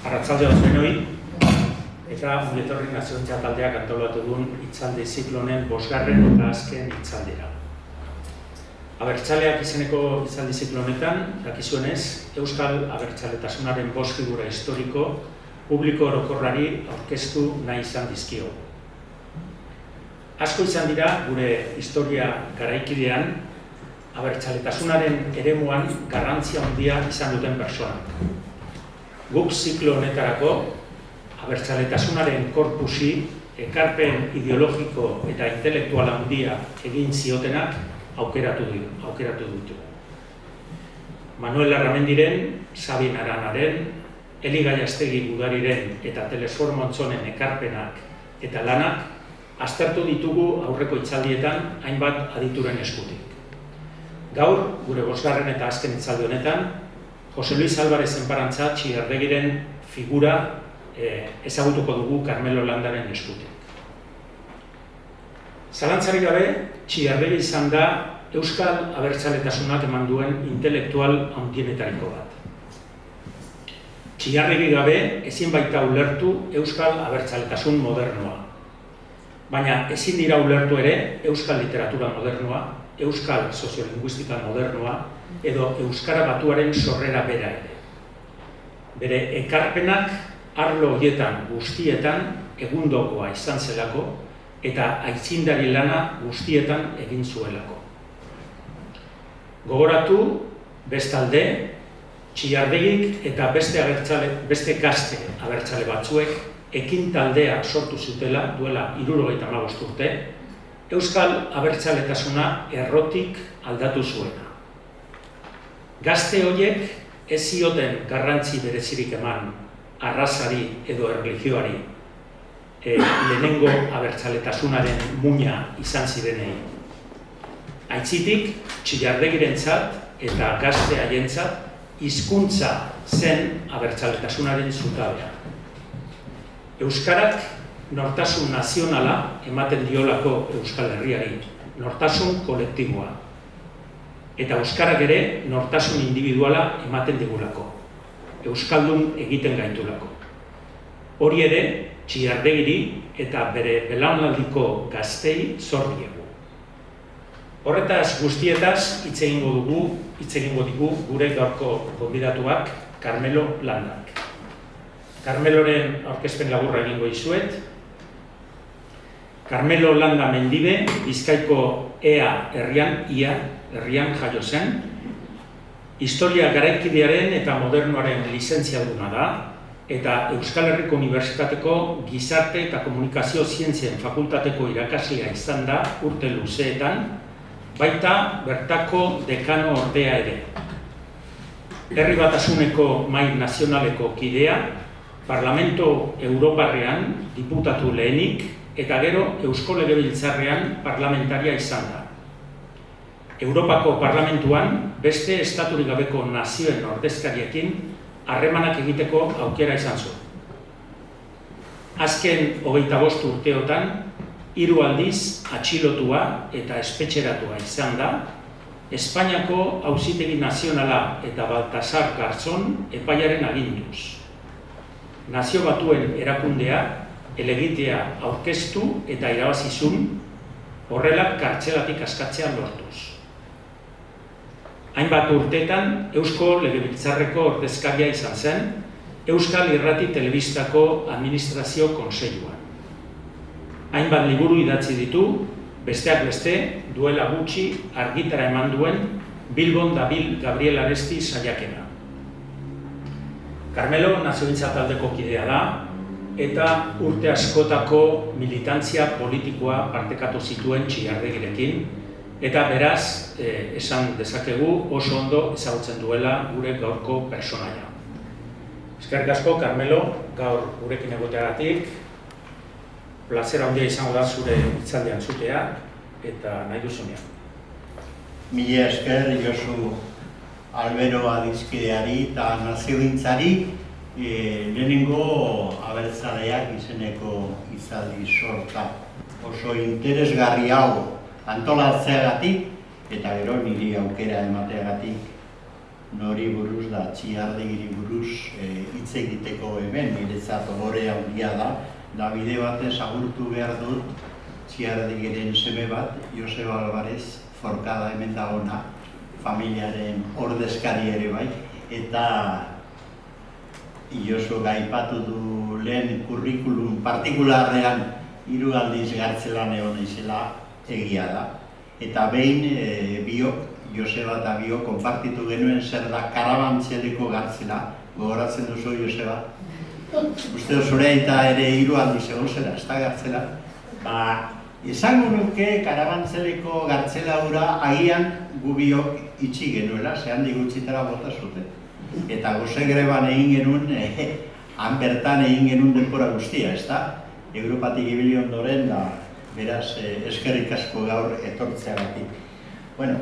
Arratsalde on denoi, eta Ongietorri Nazioentzat taldeak antolatu duen hitzaldi ziklonen 5. eta azken hitzaldira. Abertzaleak izeneko hitzaldi ziklo honetan, dakizuenez, Euskal Abertzaletasunaren 5 figura historiko publiko orokorrari aurkeztu nahi izan dizkio. Asko izan dira gure historia garaikidean abertzaletasunaren eremuan garrantzia handia izan duten pertsonak. Guk ziklo honetarako abertzaletasunaren korpusi ekarpen ideologiko eta intelektual handia egin ziotenak aukeratu dute. Manuel Larramendiren, Sabin Aranaren, Eli Gallastegi Gudariren eta Telesfor Montzonen ekarpenak eta lanak aztertu ditugu aurreko hitzaldietan hainbat adituren eskutik. Gaur, gure 5. eta azken hitzaldi honetan, Jose Luis Álvarez Enparantza Txiardegiren figura ezagutuko dugu Carmelo Landaren eskutik. Zalantzarik gabe, Txiardegi izan da Euskal Abertzaletasunak eman duen intelektual handienetariko bat. Txiardegi gabe ezin baita ulertu Euskal Abertzaletasun modernoa. Baina ezin dira ulertu ere Euskal literatura modernoa, Euskal soziolinguistika modernoa edo Euskara batuaren sorrera bera ere. Bere ekarpenak arlo horietan guztietan egundokoa izan zelako eta aitzindari lana guztietan egin zuelako. Gogoratu, bestalde, Txiardegik eta beste gazte abertzale batzuek ekin taldea sortu zutela duela 75 urte, Euskal Abertzaletasuna errotik aldatu zuena. Gazte horiek ez zioten garrantzi berezirik eman arrazari edo erlijioari lehenengo abertzaletasunaren muina izan zirenei. Aitzitik, Txiardegirentzat eta gazte haientzat hizkuntza zen abertzaletasunaren zutabea. Euskarak nortasun nazionala ematen diolako Euskal Herriari, nortasun kolektiboa. Eta euskarak ere nortasun individuala ematen digulako, euskaldun egiten gaitulako. Hori ere, Txiardegiri eta bere belaunaldiko gaztei zor diegu. Horretaz guztietaz hitz egingo digu gure gaurko gonbidatuak Carmelo Landak. Carmeloren aurkezpen laburra egingo dizuet. Carmelo Landa Mendibe, Bizkaiko herrian jaio zen. Historia garaikidearen eta modernoaren lizentziaduna da, eta Euskal Herriko Unibertsitateko Gizarte eta Komunikazio Zientzien Fakultateko irakaslea izan da urte luzeetan, baita bertako dekano ordea ere. Herri Batasuneko Mahai Nazionaleko kidea, Parlamento Europarrean diputatu lehenik, eta gero Eusko Legebiltzarrean parlamentaria izan da. Europako Parlamentuan beste estaturik gabeko nazioen ordezkariekin harremanak egiteko aukera izan zuen. Azken 25 urteotan, 3 aldiz atxilotua eta espetxeratua izan da, Espainiako Auzitegi Nazionala eta Baltasar Garzón epaiaren aginduz. Nazio Batuen erakundea helegitea aurkeztu eta irabazizun, horrela kartzelatik askatzea lortuz. Hainbat urteetan Eusko Legebiltzarreko ordezkaria izan zen, Euskal Irrati Telebistako Administrazio Kontseiluan. Hainbat liburu idatzi ditu, besteak beste, duela gutxi argitara eman duen Bilbon dabil Gabriel Aresti saiakera. Carmelo nazioentzat taldeko kidea da, eta urte askotako militantzia politikoa partekatu zituen Txiardegirekin, eta beraz, esan dezakegu oso ondo ezagutzen duela gure gaurko personaia. Eskerrik asko, Carmelo, gaur gurekin egoteagatik, plazer handia izango da zure hitzaldian zutea, eta nahi duzunean. Mila esker, Josu Albero adizkideari eta naziogintzari lehenengo abertzaleak izeneko hitzaldi sorta. Oso interesgarri hau antolatzeagatik eta gero niri aukera emateagatik nori buruz da Txiardegiri buruz hitz egiteko hemen, niretzat ogore handia da bide batez agurtu behar dut Txiardegiren seme bat, Joseba Alvarez, Forkada hemen dagona, familiaren ordezkari ere bai, eta Josu gaipatu du lehen kurrikulum partikularrean 3 aldiz gartzelan egon izela egia da. Eta behin biok, Joseba eta biok, konpartitu genuen zer da karabantzeleko gartzela, gogoratzen duzu Joseba? Uste zure eta ere 3 aldiz egon zela, ez da gartzela? Esango nuke karabantzeleko gartzela hura agian gu biok itxi genuela, zehan digutxitara bota zuten. Eta goze greban egin genuen, han bertan egin genuen denbora guztia, ez da? Europatik ibili ondoren, beraz, eskerrik asko gaur etortzeagatik. Bueno,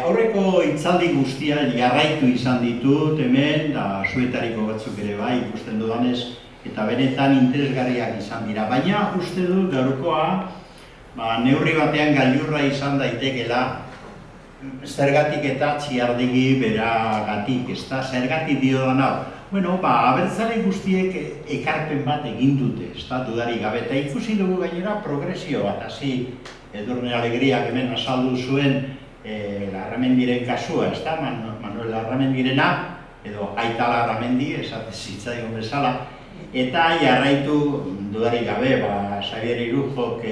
aurreko hitzaldi guztia jarraitu izan ditut hemen, da zuetariko batzuk ere bai, ikusten dudanez, eta benetan interesgarriak izan dira. Baina uste dut gaurkoa, neurri batean gailurra izan daitekela, zergatik eta Txiardegi beragatik, ez da, zergatik diodan hau. Bueno, abertzale guztiek ekarpen bat egin dute, ez da, dudarik gabe, eta ikusi dugu gainera progresio bat, hasi Edurne Alegriak hemen azaldu zuen Larramendiren kasua, ez da, Manuel Larramendirena, edo Aita Larramendi, esatez zitzaion bezala, eta jarraitu dudarik gabe, Xabier Irujok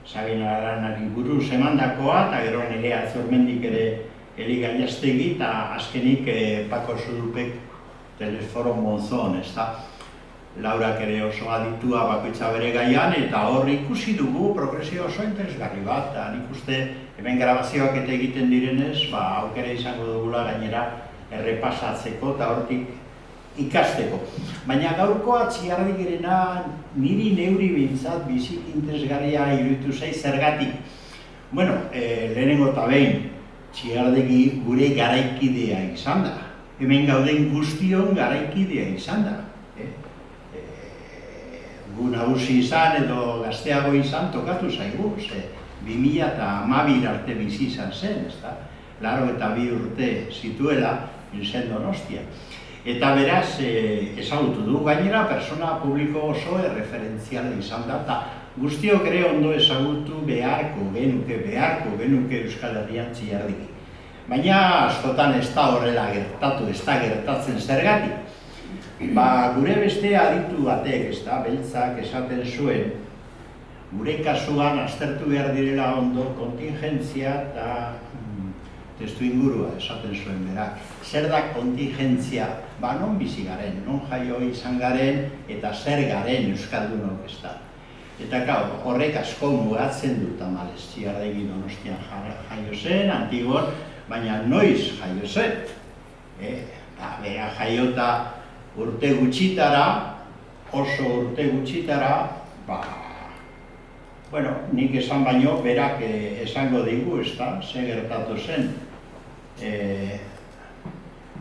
Sabina Aranari buruz emandakoa, eta gero Nerea Azurmendik ere Eli Gainastegi, eta azkenik Pako Zudupek Telesforo Monzon, ez da. Laurak ere oso aditua bakoitza bere gaian, eta hor ikusi dugu progresio oso interesgarri bat, eta nik uste hemen grabazioak eta egiten direnez, aukera izango dugula gainera errepasatzeko eta hortik ikasteko. Baina gaurkoa Txiardegirena niri neuri bintzat bizik interesgarria iruditu zaiz zergatik. Bueno, lehenengo eta behin, Txiardegi gure garaikidea izan da. Hemen gauden guztion garaikidea izan da. Gu nagusi izan edo gazteago izan tokatu zaigu, 2012 arte bizi izan zen, ez da? 82 urte zituela, zen Donostia. Eta beraz, ezagutu du gainera, persona publiko oso erreferentziala izan da, eta guztiok ere ondo ezagutu beharko genuke Euskal Herrian Txiardegi. Baina askotan ez da horrela gertatu, ez da gertatzen zergatik. Gure beste aditu batek, ez da, beltzak esaten zuen, gure kasuan aztertu behar direla ondo kontingentzia eta testu ingurua esaten zuen berak. Zer da kontingentzia? Non bizi garen, non jaio izan garen eta zer garen Euskaldunok, ez da. Eta horrek asko mugatzen dut tamalez. Txiardegi Donostian jaio zen, Antigon, baina noiz jaio zen. Bera jaiota urte gutxitara, oso urte gutxitara, bueno, nik esan baino, berak esango digu, ez da, ze gertatu zen.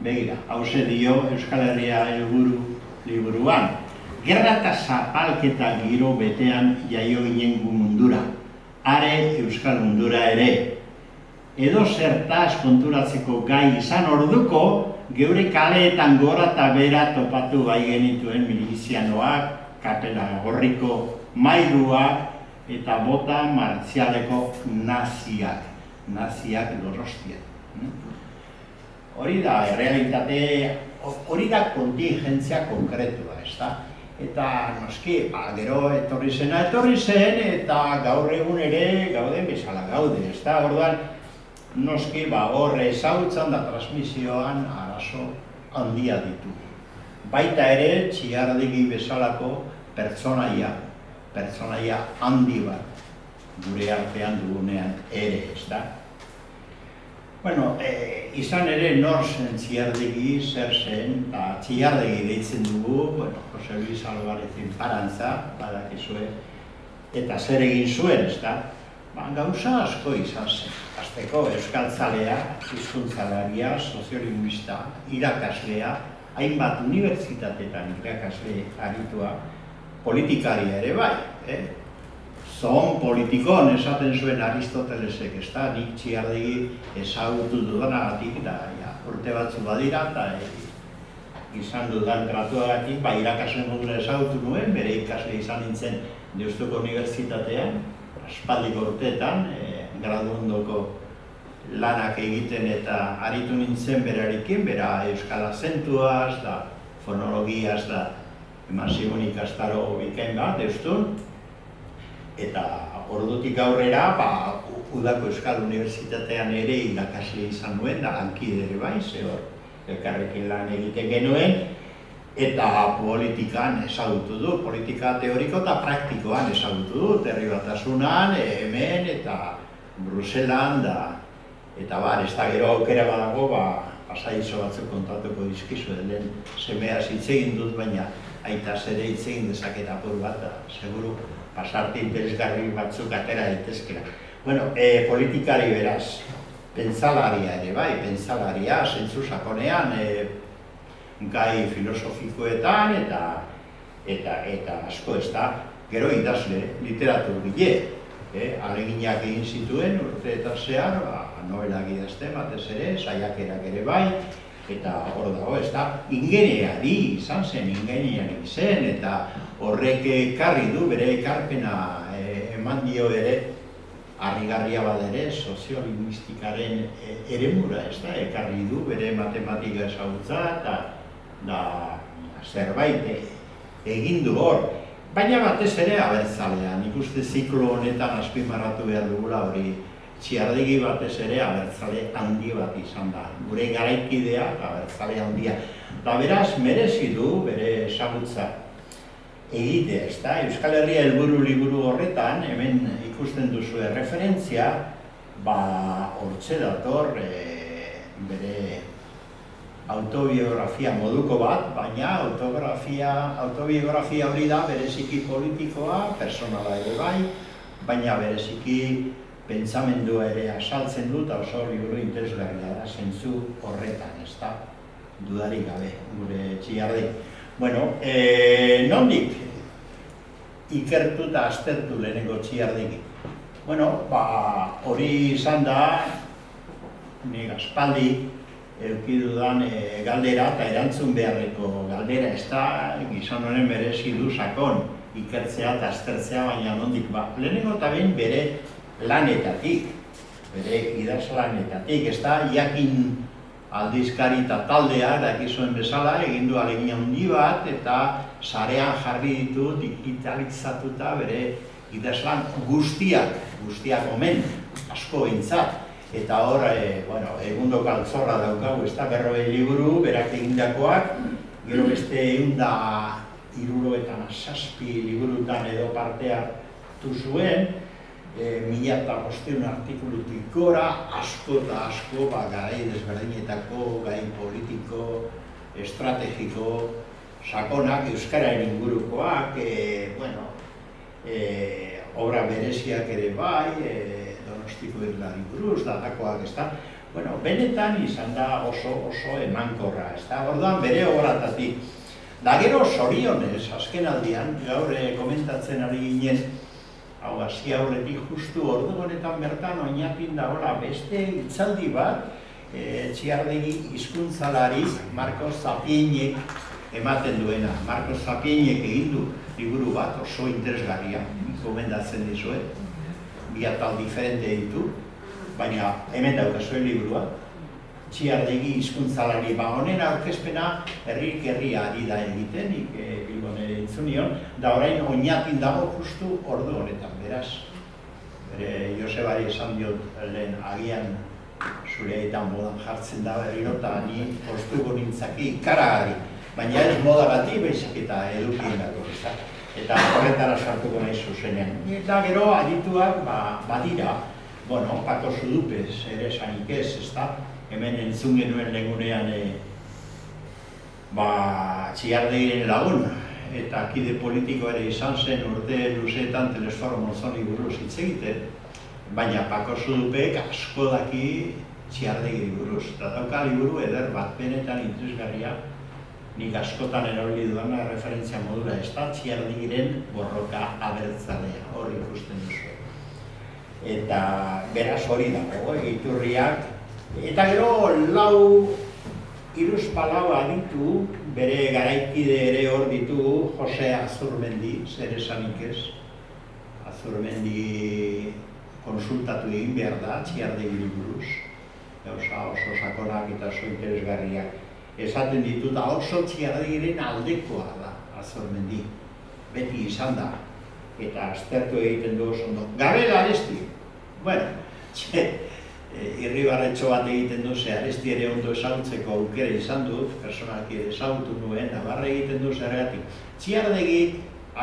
Begira, hauze dio Euskal Herria helburu liburuan. Gerra eta zapalketa giro betean jaio ginen gu mundura. Are Euskal mundura ere. Edo zertaz konturatzeko gai izan orduko, geure kaleetan gora eta bera topatu bai genituen milizianoak, kapela gorriko mairuak eta bota martzialeko naziak. Naziak Donostian. Hori da, errealitate, hori da kontingentzia konkretua, ez da? Eta noski, gero etorri zen, eta gaur egun ere gauden bezala gaude, ez da? Orduan, noski, hor ezagutzan da transmisioan arazo handia ditu. Baita ere, Txiardegi bezalako pertsonaia handi bat gure artean dugunean ere, ez da? Bueno, izan ere nor zen Txiardegi, zer zen, Txiardegi deitzen dugu, Jose Luis Alvarezin Parantza, badakizue, eta zer egin zuen, ez da? Gauza asko izan zen. Azteko euskaltzalea, hizkuntzalaria, soziolinguista, irakaslea, hainbat unibertsitatetan irakasle aritua, politikaria ere bai, Zoon politikon esaten zuen Aristotelesek, ez da, nik Txiardegi ezagutu dudanagatik, da, urte batzu badira, eta izan dudan tratuagatik, irakasle modura ezagutu nuen, bere ikasle izan nintzen Deustuko Unibertsitatean, aspaldiko urteetan, gradu ondoko lanak egiten eta aritu nintzen berarekin, bera euskal azentuaz, da fonologiaz, da eman zigun ikastaro bikain bat, Deustun, eta ordutik aurrera, Udako Euskal Unibertsitatean ere irakasle izan nuen, da lankide ere bai, hor elkarrekin lan egiten genuen, eta politikan ezagutu du, politika teoriko eta praktikoan ezagutu du, Herri Batasunan, hemen eta Bruselan, eta ez da gero aukera badago, pasaizo batzuk kontatuko dizkizu, lehen semeaz hitz egin dut, baina aitaz ere hitz egin dezaket apur bat, seguru pasarte interesgarri batzuk atera daitezkela. Bueno, politikari beraz, pentsalaria ere bai, pentsalaria, zentzu sakonean, gai filosofikoetan eta asko ez da, gero idazle, literaturgile, aleginak egin zituen urteetan zehar, novelak idazten batez ere, saiakerak ere bai, eta hor dago ez da, ingeniari izan zen, ingeniari zen, eta horrek ekarri du, bere ekarpena eman dio ere, harrigarria badere, soziolinguistikaren eremura, ez da, ekarri du, bere matematika ezagutza, eta zerbait egin du hor. Baina batez ere abertzalean, ikuste ziklo honetan azpimarratu behar dugula hori, Txiardegi batez ere abertzale handi bat izan da. Gure garaikidea abertzale handia. Da beraz, merezi du bere ezagutza egitea, ez da? Euskal Herria helburu liburu horretan, hemen ikusten duzu referentzia, hortxe dator bere autobiografia moduko bat, baina autobiografia hori da bereziki politikoa, personala ere bai, baina bereziki pentsamendua ere asaltzen dut, oso liburu interesgarria da, zentzu horretan, ez da, dudarik gabe, gure Txiardegi. Bueno, nondik ikertu eta aztertu lehenengo Txiardegi? Bueno, hori izan da, nik aspaldi eduki dudan galdera eta erantzun beharreko galdera, ez da, gizon honen merezi du sakon ikertzea eta aztertzea, baina nondik lehenengo eta behin bere lanetatik, bere idazlanetatik, ez da, jakin aldizkari eta taldea, dakizuen bezala, egin du ahalegin handi bat, eta sarean jarri ditu digitalizatuta bere idazlan guztiak omen, asko behintzat. Eta hor, egundoko altzorra daukagu, ez da, 40 liburu, berak egindakoak, gero beste 177 liburutan edo parte hartu zuen, 1500 artikulutik gora, asko eta asko, garai desberdinetako, gai politiko, estrategiko, sakonak, euskararen ingurukoak, obra bereziak ere bai, Donostiko irlari buruz, datakoak, ez da. Benetan izan da oso emankorra, ez da. Orduan bere obratatik. Da gero zorionez, azken aldian, gaur komentatzen ari ginen, hau hasi aurretik justu ordu honetan bertan oinatin dagoela beste hitzaldi bat, Txiardegi hizkuntzalari Marcos Zapienek ematen duena. Marcos Zapienek egin du liburu bat oso interesgarria, gomendatzen dizuet. Bi atal diferente ditu, baina hemen daukazuen liburua. Txiardegi hizkuntzalari honen aurkezpena herrik herria ari da egiten, nik Bilbon ere entzunion, da orain oinatin dago justu ordu honetan, beraz. Bere Josebari esan diot lehen agian zure aitan modan jartzen da berriro, eta ni postuko nintzaki ikaragarri, baina ez modagatik baizik eta edukien dago, eta horretara sartuko nahi zuzenean. Eta gero adituak badira, Paco Zudupez ere esanik ez da, hemen entzun genuen legunean Txiardegiren lagun, eta kide politiko ere izan zen urte luzeetan Telesforo Monzoni buruz hitz egiten, baina Paco Zudupek asko daki Txiardegi buruz. Eta dauka liburu eder bat benetan interesgarria, nik askotan erabili dudana referentzia modura, ez da Txiardegiren borroka abertzalea, hor ikusten duzu. Eta beraz hori dago, iturriak. Eta gero hiruzpalau aditu, bere garaikide ere hor ditugu, Jose Azurmendi, zer esanik ez. Azurmendi konsultatu egin behar da, Txiardegiri buruz. Gauza oso sakonak eta oso interesgarriak. Esaten ditu da oso Txiardegiren aldekoa da, Azurmendi. Beti izan da. Eta aztertu egiten du oso ondo. Gabela Aresti. Bueno, irribarretxo bat egiten du, ze Aresti ere ondo ezagutzeko aukera izan dut, personalki ere ezagutu nuen, nabarra egiten du zergatik. Txiardegi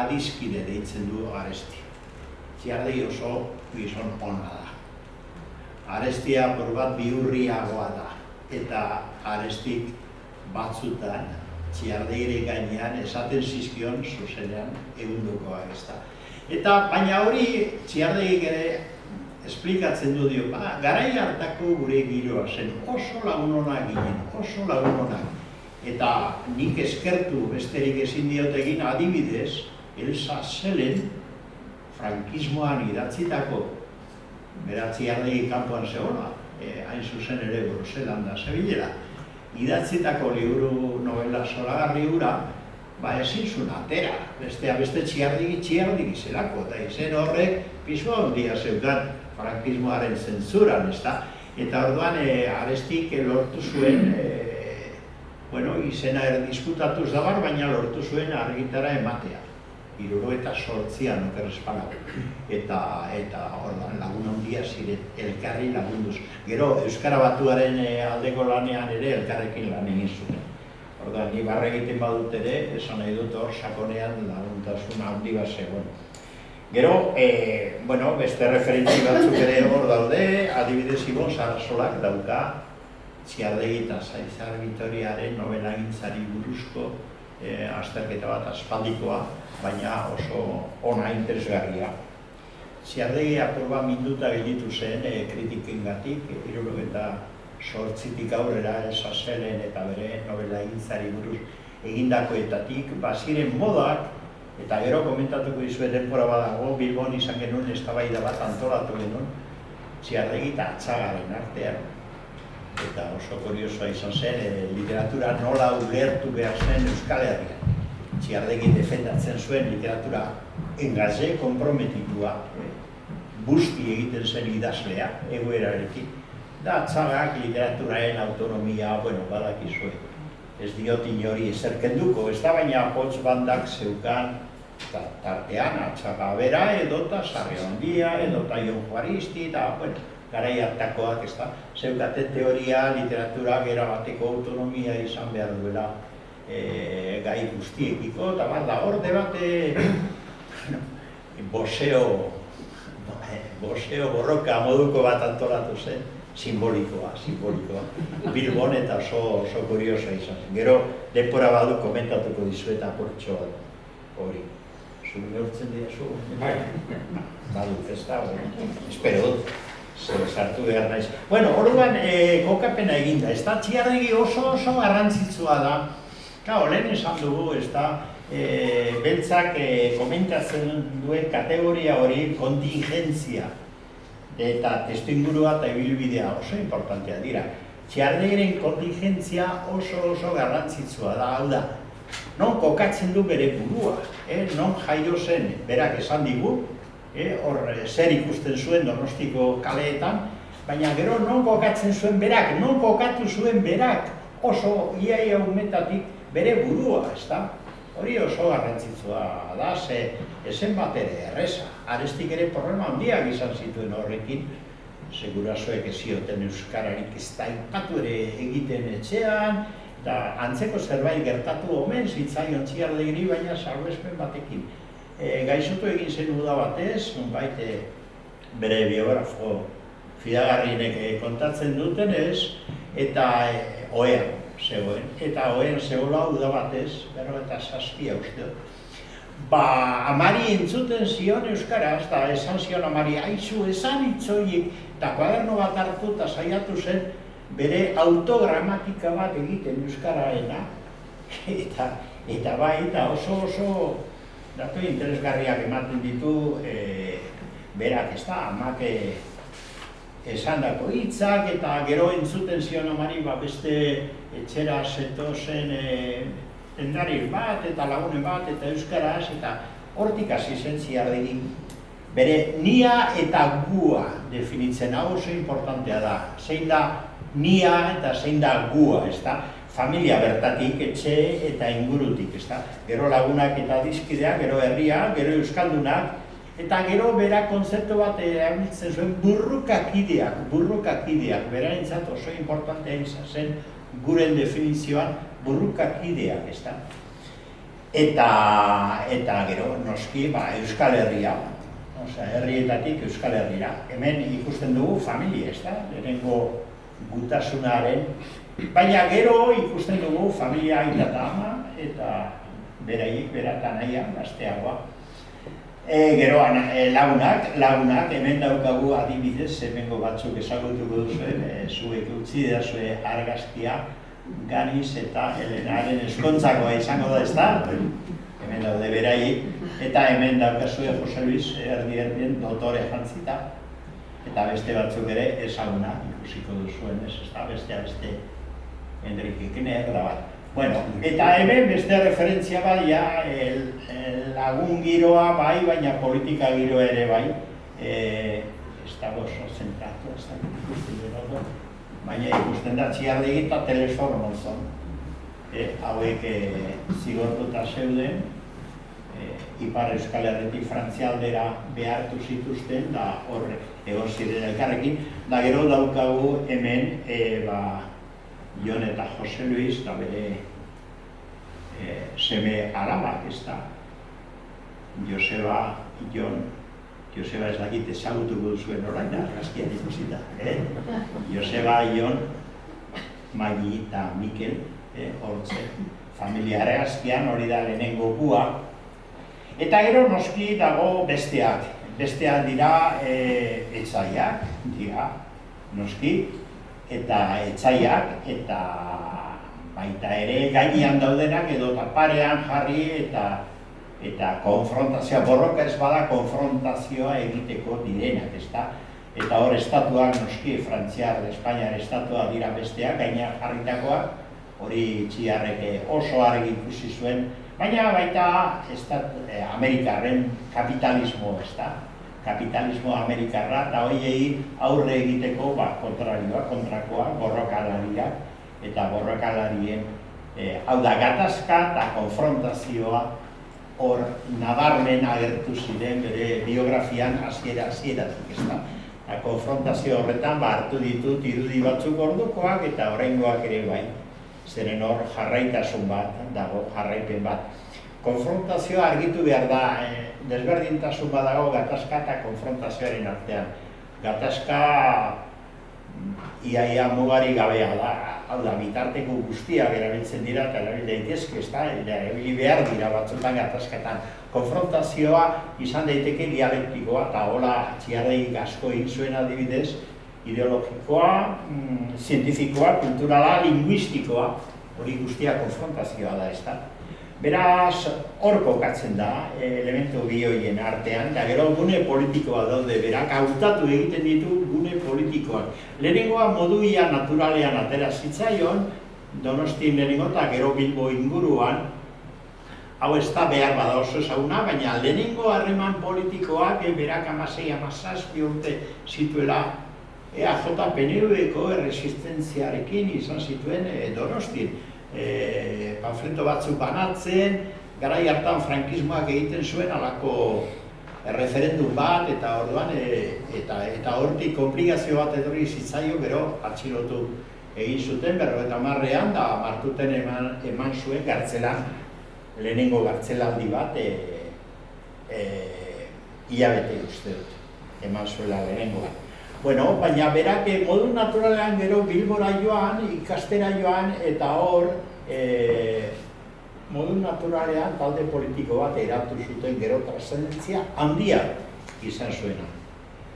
adiskide deitzen du Aresti. Txiardegi oso gizon ona da. Arestia bat bihurriagoa da, eta Arestik batzutan Txiardegire gainean esaten zizkion zuzenean egundukoak ez da. Eta baina hori Txiardegik ere esplikatzen du dio, garai hartako gure giroa zen oso lagun onak ginen, oso lagun onak. Eta nik eskertu besterik ezin diot egin adibidez, Elsa Selen frankismoan idatzitako, bera Txiardegi kanpoan zegoela, hain zuzen ere Bruselanda zebilela, idatzitako liburu novela zoragarri hura, ezin zuen atera, beste Txiardegi zelako, eta izen horrek pisua handia zeukan frankismoaren zentzuran, ezta? Eta orduan Arestik lortu zuen, izena erdiskutatuz dabar, baina lortu zuen argitara ematea. 78an okerrezpanago. Eta orduan lagun handia ziren elkarri lagunduz. Gero Euskara Batuaren aldeko lanean ere elkarrekin lan egin zuen. Orduan, ni barra egiten badut ere, esan nahi dut hor sakonean laguntasun handi bat zegoen. Gero, beste referentzi batzuk ere hor daude, adibidez Ibon Sarasolak dauka Txiardegi eta Saizar Bitoriaren nobelagintzari buruzko azterketa bat aspaldikoa, baina oso ona interesgarria. Txiardegi apurba minduta gelditu zen kritikengatik, 78tik aurrera Elsa Selen eta bere nobelagintzari buruz egindakoetatik, baziren modak, eta gero komentatuko dizuet denbora badago, Bilbon izan genuen eztabaida bat antolatu genuen, Txiardegi eta Atzagaren artean. Eta oso kuriosoa izan zen, literatura nola ulertu behar zen Euskal Herrian. Txiardegi defendatzen zuen literatura engaze, konprometitua, busti egiten zen idazlea, egoerarekin. Da Atzagak literaturaren autonomia, badakizue. Ez diot inori ezerkenduko, ez da baina Pots bandak zeukan tartean Atzaga bera, edota Sarri Handia, edota Jon Juaristi, eta garai hartakoak ez da. Zeukate teoria, literatura, gera bateko autonomia izan behar duela gai guztiekiko, eta bat da hor debate boseo borroka moduko bat antolatu zen, simbolikoa, Bilbon eta oso kuriosa izan zen. Gero, denbora badu komentatuko dizuet apurtxo hori. Zure neurtzen dira zu? Bai. Badut, ez da, espero dut, sartu behar naiz. Orduan, kokapena eginda, ez da, Txiardegi oso garrantzitsua da. Lehen esan dugu, ez da, beltzak komentatzen duen kategoria hori kontingentzia. Eta testuingurua eta ibilbidea oso importantea dira. Txiardegiren kontingentzia oso garrantzitsua da, hau da. Non kokatzen du bere burua, non jaio zen, berak esan digu, hor zer ikusten zuen Donostiko kaleetan, baina gero non kokatzen zuen berak, non kokatu zuen berak, oso iaia umetatik bere burua, ez da? Hori oso garrantzitsua da, ezen bat ere erreza. Arestik ere problema handiak izan zituen horrekin, segurasoek ez zioten euskararik ez da aipatu ere egiten etxean, eta antzeko zerbait gertatu omen zitzaion Txiardegiri, baina salbuespen batekin. Gaixotu egin zen uda batez, nonbait bere biografo fidagarrienek kontatzen dutenez, eta ohean zegoen. Eta ohean zegoela uda batez, 47 uste dut. Amari entzuten zion euskaraz, eta esan zion amari, aizu, esan hitzoiek, eta kuaderno bat hartu eta saiatu zen bere autogramatika bat egiten euskaraena. Eta bai, eta oso datu interesgarriak ematen ditu berak, ez da, amak esandako hitzak, eta gero entzuten zion amari beste etxera zetozen dendari bat, eta lagunen bat, eta euskaraz, eta hortik hasi zen Zilardegi. Bere nia eta gua definitzen, hau oso importantea da. Zein da nia eta zein da gua, ezta? Familia bertatik, etxe eta ingurutik, ezta? Gero lagunak eta dizkideak, gero herria, gero euskaldunak, eta gero bera kontzeptu bat erabiltzen zuen burrukakideak, berarentzat oso importantea izan zen guren definizioan burrukakideak, ezta? Eta gero noski Euskal Herria, herrietatik Euskal Herria. Hemen ikusten dugu familia, ezta? Lehenengo gutasunaren, baina gero ikusten dugu familia aita eta ama, eta beraiek, berata naia, gazteagoa. Gero lagunak, hemen daukagu adibidez, hemengo batzuk ezagutuko duzuen, zuek utzi da zuen argazkia, Ganiz eta Helenaren eskontzakoa izango da, ezta? Hemen daude beraiek, eta hemen daukazue Jose Luis erdien dotore jantzita, eta beste batzuk ere ezaguna ikusiko duzuen, ezta? Beste Hendrik Ekeneak da bat. Bueno, eta hemen beste referentzia bai, lagun giroa bai, baina politika giroa ere bai, ez dago oso zentratu, ez dago ikusten dut, baina ikusten da Zilardegi eta Telesormozon, hauek zigortuta zeuden, Ipar Euskal Herritik Frantzialdera behartu zituzten, da horre egon ziren elkarrekin, da gero daukagu hemen Jon eta Jose Luis, eta bere seme alabak, ez da. Joseba ez dakit ezagutuko duzuen orain argazkian ikusita. Joseba, Jon, Magi eta Mikel, hortze, familia argazkian hori da lehenengo gua. Eta gero noski dago besteak dira etsaiak, dira noski, eta etsaiak, eta baita ere gainean daudenak edo parean jarri eta konfrontazioa, borroka ez bada konfrontazioa egiteko direnak, ezta? Eta hor estatuak noski, Frantziar, Espainiar estatua dira besteak, gainean jarritakoak, hori Txiarrek oso argi ikusi zuen, baina baita Amerikarren kapitalismo, ezta? Kapitalismo amerikarra, eta horiei aurre egiteko kontrakoa, borrokalariak, eta borrokalarien, hau da, gatazka eta konfrontazioa hor nabarmen agertu ziren bere biografian hasieratik, ezta? Konfrontazio horretan hartu ditut irudi batzuk ordukoak eta oraingoak ere bai, zeren hor jarraitasun bat dago, jarraipen bat. Konfrontazioa argitu behar da, desberdintasun badago gatazka eta konfrontazioaren artean. Gatazka ia mugari gabea da, hau da, bitarteko guztiak erabiltzen dira eta erabil daitezke, ezta? Erabili behar dira batzutan gatazketan. Konfrontazioa izan daiteke dialektikoa eta hola Txilardegik asko egin zuen adibidez, ideologikoa, zientifikoa, kulturala, linguistikoa, hori guztia konfrontazioa da, ezta? Beraz, hor kokatzen da, elementu bi horien artean, eta gero gune politikoa daude, berak hautatu egiten ditu gune politikoak. Lehenengoa moduia naturalean atera zitzaion, Donostin lehenengo eta gero Bilbo inguruan, hau ez da behar bada oso ezaguna, baina lehenengo harreman politikoak berak 16-17 urte zituela EAJ-PNV-ko erresistentziarekin izan zituen Donostin. Panfleto batzuk banatzen, garai hartan frankismoak egiten zuen halako referendum bat, eta orduan, eta hortik komplikazio bat etorri zitzaio, gero atxilotu egin zuten, 50ean, da Martuten eman zuen gartzelan, lehenengo gartzelaldi bat, hilabete uste dut, eman zuela lehenengoa. Bueno, baina berak modu naturalean gero Bilbora joan, ikastera joan, eta hor modu naturalean talde politiko bat eratu zuten gero trascendentzia handia izan zuena.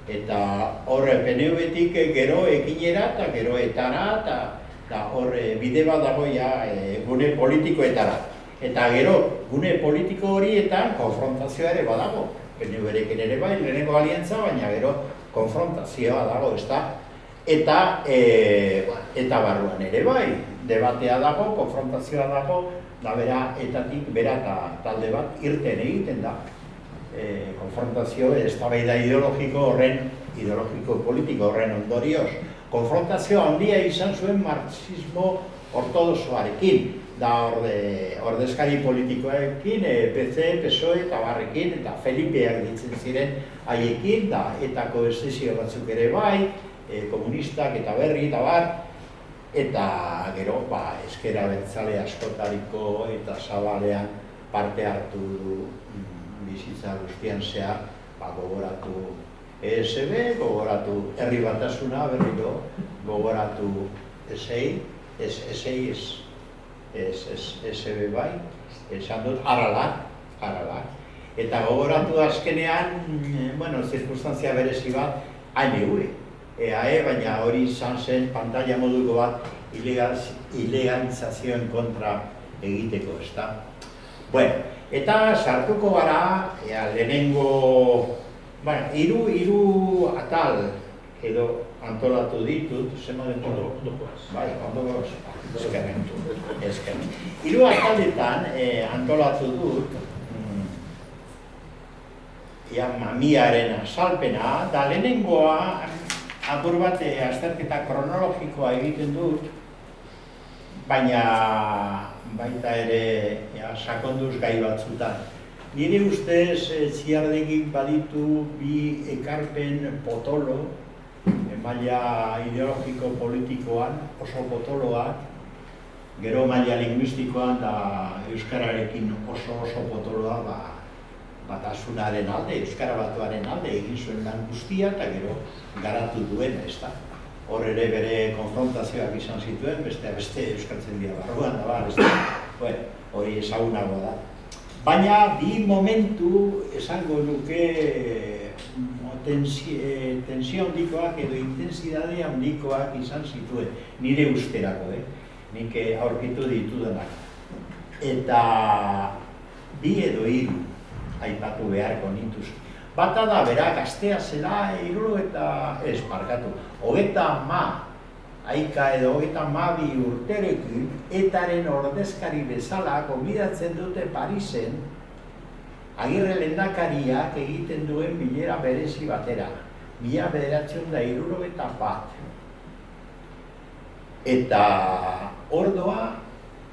Eta hor PNV-tik gero ekinera eta gero etara, eta hor bide bat dago gune politikoetara. Eta gero gune politiko horietan konfrontazioa ere badago. PNV-rekin ere bai, lehenengo aliantza, baina gero konfrontazioa dago, ez da? Eta barruan ere bai, debatea dago, konfrontazioa dago, da bera, etatik bera eta talde bat irten egiten da. Konfrontazio, eztabaida ideologiko-politiko horren ondorioz. Konfrontazioa handia izan zuen marxismo ortodoxoarekin, da ordezkari politikoekin, PC, PSOE eta barrekin, eta Felipeak ditzen ziren haiekin, da etako esesio batzuk ere bai, komunistak eta berri eta bar, eta gero, ezker abertzale askotariko eta zabalean parte hartu du bizitza guztian zehar, gogoratu ESB, gogoratu Herri Batasuna berriro, gogoratu ESB bai, esan dut, Aralak, eta gogoratu azkenean, zirkunstantzia berezi bat, ANV, EAE, baina hori izan zen pantalla moduko bat ilegalizazioen kontra egiteko, ez da? Bueno, eta sartuko gara, lehenengo, hiru atal edo antolatu ditut, zema den Ondokoaz. Bai, ondokoaz, eskerren. Hiru ataletan antolatu dut, mamiaren azalpena, da lehenengoa, apur bat azterketa kronologikoa egiten dut, baina baita ere sakonduz gai batzutan. Nire ustez Txiardegik baditu bi ekarpen potolo, maila ideologiko-politikoan oso potoloak, gero maila linguistikoan da euskararekin oso potoloa batasunaren alde, euskara batuaren alde egin zuen lan guztia eta gero garatu duen, ez da. Hor ere bere konfrontazioak izan zituen, beste euskaltzen dira barruan, ez da, hori ezagunago da. Baina bi momentu esango nuke tensio handikoak edo intensidade handikoak izan zituen, nire usterako, nik aurkitu ditudanak. Eta bi edo hiru aipatu beharko nituz. Bata da, bera, gaztea zela, aika edo 32 urterekin, etaren ordezkari bezala gonbidatzen dute Parisen, Agirre lehendakariak egiten duen bilera berezi batera, 1961. Eta ordoa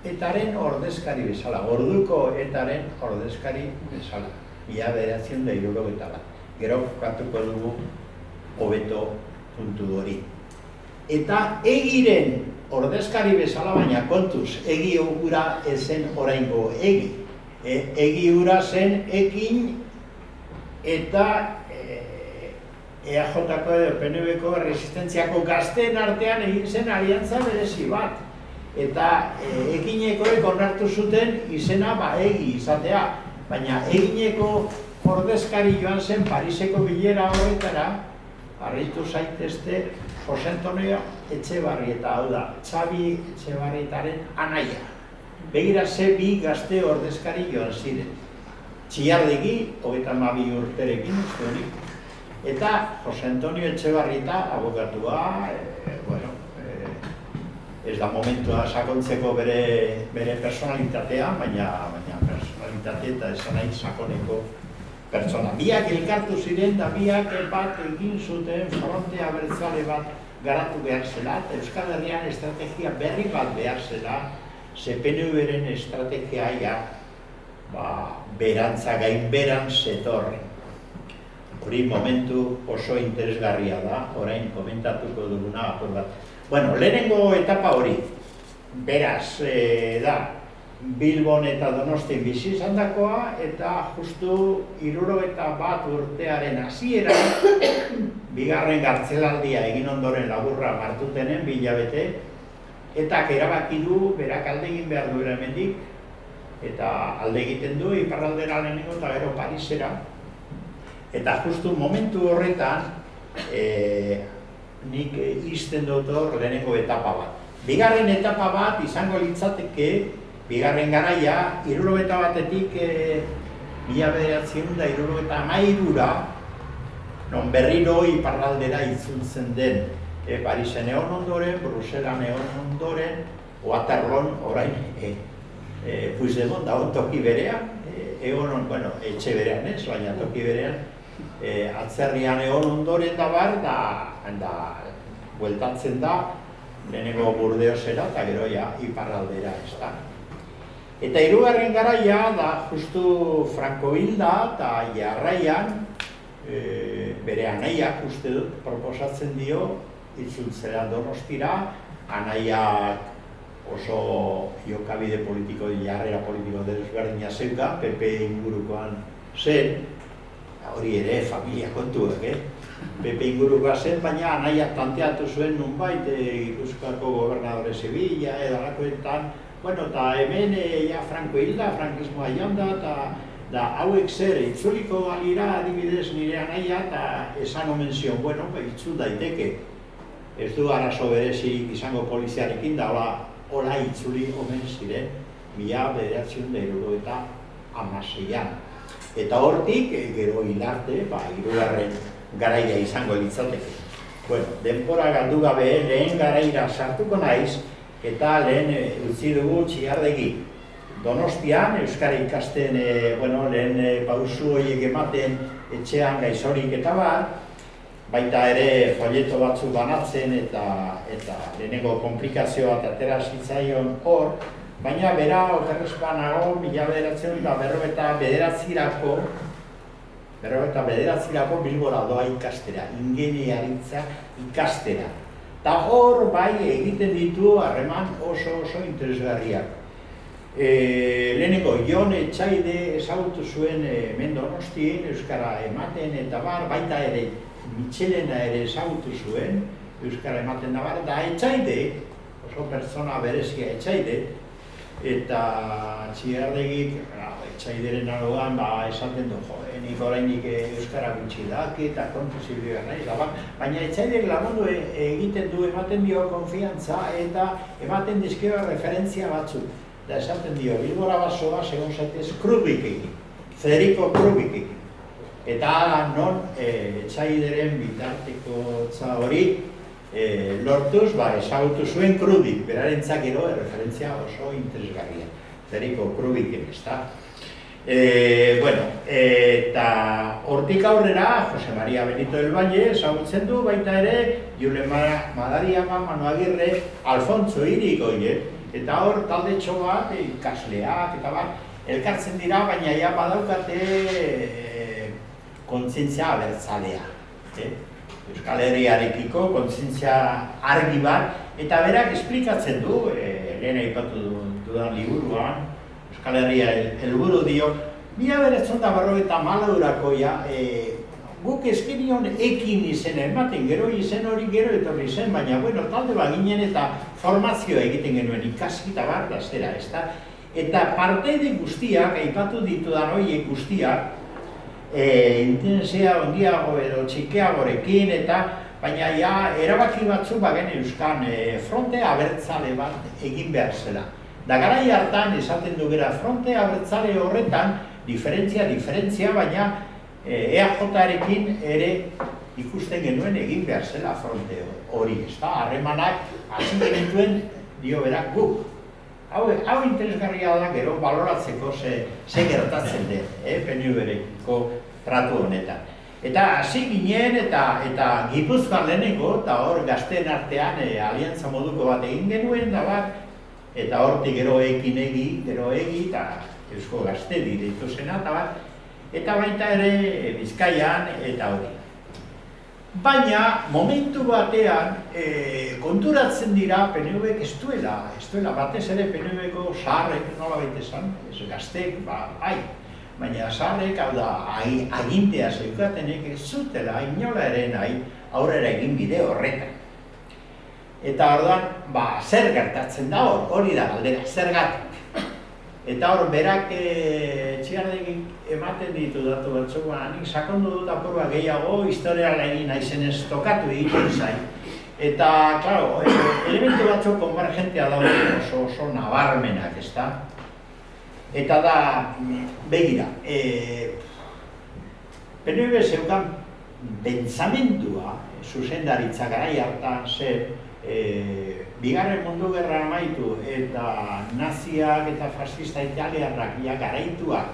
etaren ordezkari bezala, orduko etaren ordezkari bezala, 1961. Gero jokatuko dugu hobeto puntu hori. Eta egiren ordezkari bezala, baina kontuz, egi hura ezen oraingo egi. Egi hura zen ekin eta EAJ-ko edo PNV-ko resistentziako gazteen artean egin zen aliantza berezi bat. Eta ekinekoek onartu zuten izena egi izatea, baina egineko ordezkari joan zen Pariseko bilera horretara, harritu zaitezte Jose Antonio Etxebarrieta, hau da, Txabi Etxebarrietaren anaia. Begira ze bi gazte ordezkari joan ziren. Txiardegi, 32 urterekin ustenik, eta Jose Antonio Etxebarrieta, abokatua, ez da momentua sakontzeko bere personalitatea, baina personalitate eta esan nahi sakoneko pertsona. Biak elkartu ziren da biak bat egin zuten fronte abertzale bat garatu behar zela, eta Euskal Herrian estrategia berri bat behar zela, ze PNV-ren estrategia berantza gainberan zetorren. Hori momentu oso interesgarria da, orain komentatuko duguna apur bat. Bueno, lehenengo etapa hori, beraz da, Bilbon eta Donostin bizi izandakoa, eta justu 61 urtearen hasiera, bigarren gartzelaldia egin ondoren laburra martutenen, 2 hilabete, eta erabaki du berak alde egin behar duela hemendik, eta alde egiten du iparraldera lehenengo eta gero Parisera. Eta justu momentu horretan, nik izten dut hor lehenengo etapa bat. Bigarren etapa bat izango litzateke, bigarren garaia, 61-etik 1963-ra, non berriro iparraldera itzultzen den Parisen egon ondoren, Bruselan egon ondoren, Waterloon orain Puigdemont dago toki berean, egon, bueno, etxe berean ez, baina toki berean, atzerrian egon ondoren da bar, da bueltatzen da, lehenengo Burdeosera eta gero ja iparraldera ez da. Eta hirugarren garaia da justu Franco hilda eta jarraian bere anaiak uste dut proposatzen dio itzultzera Donostira, anaiak oso jokabide politiko, jarrera politiko desberdina zeuka, PP ingurukoan zen, hori ere familia kontuak, PP ingurukoa zen, baina anaiak planteatu zuen nunbait Gipuzkoako gobernadore Sevilla edo alakoetan, bueno, eta hemen Franco hilda, frankismoa joan da hauek zer, itzuliko balira adibidez nire anaia, eta esan omen zion, bueno, itzul daiteke, ez du arazo berezik izango poliziarekin, da hola itzuli omen ziren, 1976an. Eta hortik, gero hilarte, hirugarren garaia izango litzateke. Bueno, denbora galdu gabe, lehen garaira sartuko naiz, eta lehen utzi dugu Txiardegi. Donostian, euskara ikasten, lehen pausu horiek ematen etxean gaizorik eta baita ere folleto batzuk banatzen eta lehenengo komplikazio bat atera zitzaion hor, baina bera okerrezpanago 1999 Bilbora doa ikastera, ingeniaritza ikastera. Eta hor bai egiten ditu harreman oso interesgarriak. Lehenengo Jon Etxaide ezagutu zuen hemen Donostien, euskara ematen eta baita ere Mitxelena ere ezagutu zuen, euskara ematen da eta Etxaide, oso pertsona berezia Etxaide, eta Txiardegik, Etxaideren arogan esaten du, nik orainik euskara gutxi daki eta kontuzibioa nahi, baina Etxaidek lagundu egiten du, ematen dio konfiantza eta ematen dizkio referentzia batzuk. Da esaten dio, Bilbora basoa segon zaitez Krubikekin, Federico Krubikekin. Eta non Etxaideren bitartekotza hori lortuz, ezagutu zuen Krubik, berarentzak gero referentzia oso interesgarria. Federico Krubiken, ez da? Eta hortik aurrera, Jose Maria Benito del Valle ezagutzen du, baita ere, Julen Madariaga, Manu Agirre, Alfonso Irigoyen, eta hor taldetxo bat, ikasleak eta elkartzen dira, baina ja badaukate kontzientzia abertzalea. Euskal Herriarekiko kontzientzia argi bat, eta berak esplikatzen du, lehen aipatu dudan liburuan, Euskal Herria helburu dio, 1994 guk eskenion ekin izena ematen, gero izen hori gero etorri zen, baina talde baginen eta formazioa egiten genuen ikaskita da zera, ezta? Eta parteide guztiak, aipatu ditudan horiek guztiak, intensia ondiago edo txikeagorekin, baina erabaki batzu bagen euskan fronte abertzale bat egin behar zela. Da garai hartan esaten du bera fronte abertzale horretan, diferentzia, baina EAJ-arekin ere ikusten genuen egin behar zela fronte hori, ezta? Harremanak hasi genituen dio berak guk. Hau interesgarria da gero baloratzeko ze gertatzen den, PNV-rekiko tratu honetan. Eta hasi ginen eta Gipuzkoan lehenengo, eta hor gazteen artean aliantza moduko bat egin genuen da eta hortik gero egi, eta Eusko Gaztedi deitu zena, eta baita ere Bizkaian eta hori. Baina, momentu batean, konturatzen dira PNV-ek ez duela, batez ere PNV-ko zaharrek nola baita esan, ez gaztek, bai, baina zaharrek, hau da, agintea zeukatenek ez zutela, inola ere nahi, aurrera egin bide horretan. Eta orduan, zer gertatzen da hori da galdera, zergatik. Eta hor, berak Txiardegik ematen ditu datu batzuk, nik sakondu dut apurua gehiago, historialari naizenez tokatu egiten zain. Eta, klaro, elementu batzuk konvergentea daude oso nabarmenak, ezta? Eta da, begira, PNV zeukan pentsamendua, zuzendaritza garai hartan zen, Bigarren Mundu Gerra amaitu eta naziak eta fascista italiarrak garaituak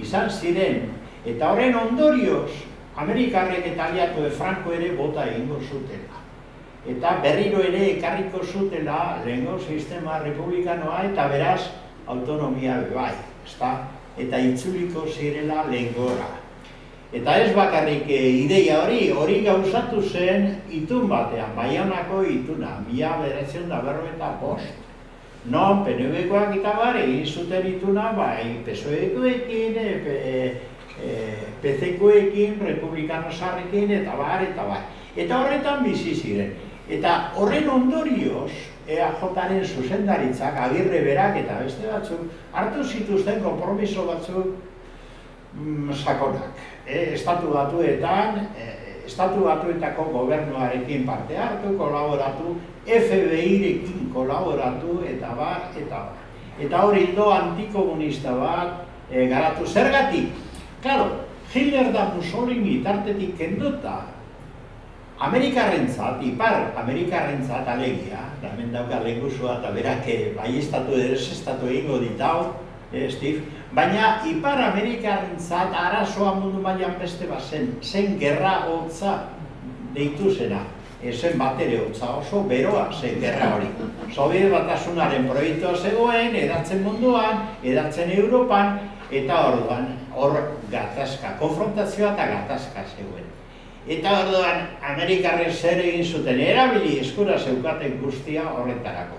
izan ziren, eta horren ondorioz, Amerikarrek eta aliatue Franco ere bota egingo zutela. Eta berriro ere ekarriko zutela lehengo sistema republikanoa eta beraz autonomia bai, eta itzuliko zirela lehengora. Eta ez bakarrik ideia hori gauzatu zen itun batean, Baionako ituna, 1945. Non, PNV-koak eta bar, egin zuten ituna, bai, PSOE-koekin, PC-koekin, Republikano Sarrekin, eta bar. Eta horretan bizi ziren. Eta horren ondorioz, EAJ-aren zuzendaritzak, Agirre berak eta beste batzuk, hartu zituzten konpromiso batzuk sakonak. Estatu Batuetako gobernuarekin parte hartu, kolaboratu, FBI-rekin kolaboratu, eta bar. Eta hori do antikomunista bat garatu. Zergatik? Claro, Hitler da Mussolini tartetik kenduta, Amerikarrentzat, Ipar Amerikarrentzat alegia, da hemen dauka lehengusua eta berak baiestatu desestatu egingo ditau, Steve, baina Ipar Amerikarrentzat arazoa mundu mailan beste bat zen gerra hotza deitu zena. Zen batere hotza, oso beroa zen gerra hori. Sobiet Batasunaren proiektua zegoen, edatzen munduan, edatzen Europan, eta orduan hor gatazka, konfrontazioa eta gatazka zegoen. Eta orduan Amerikarren zer egin zuten, erabili eskura zeukaten guztia horretarako.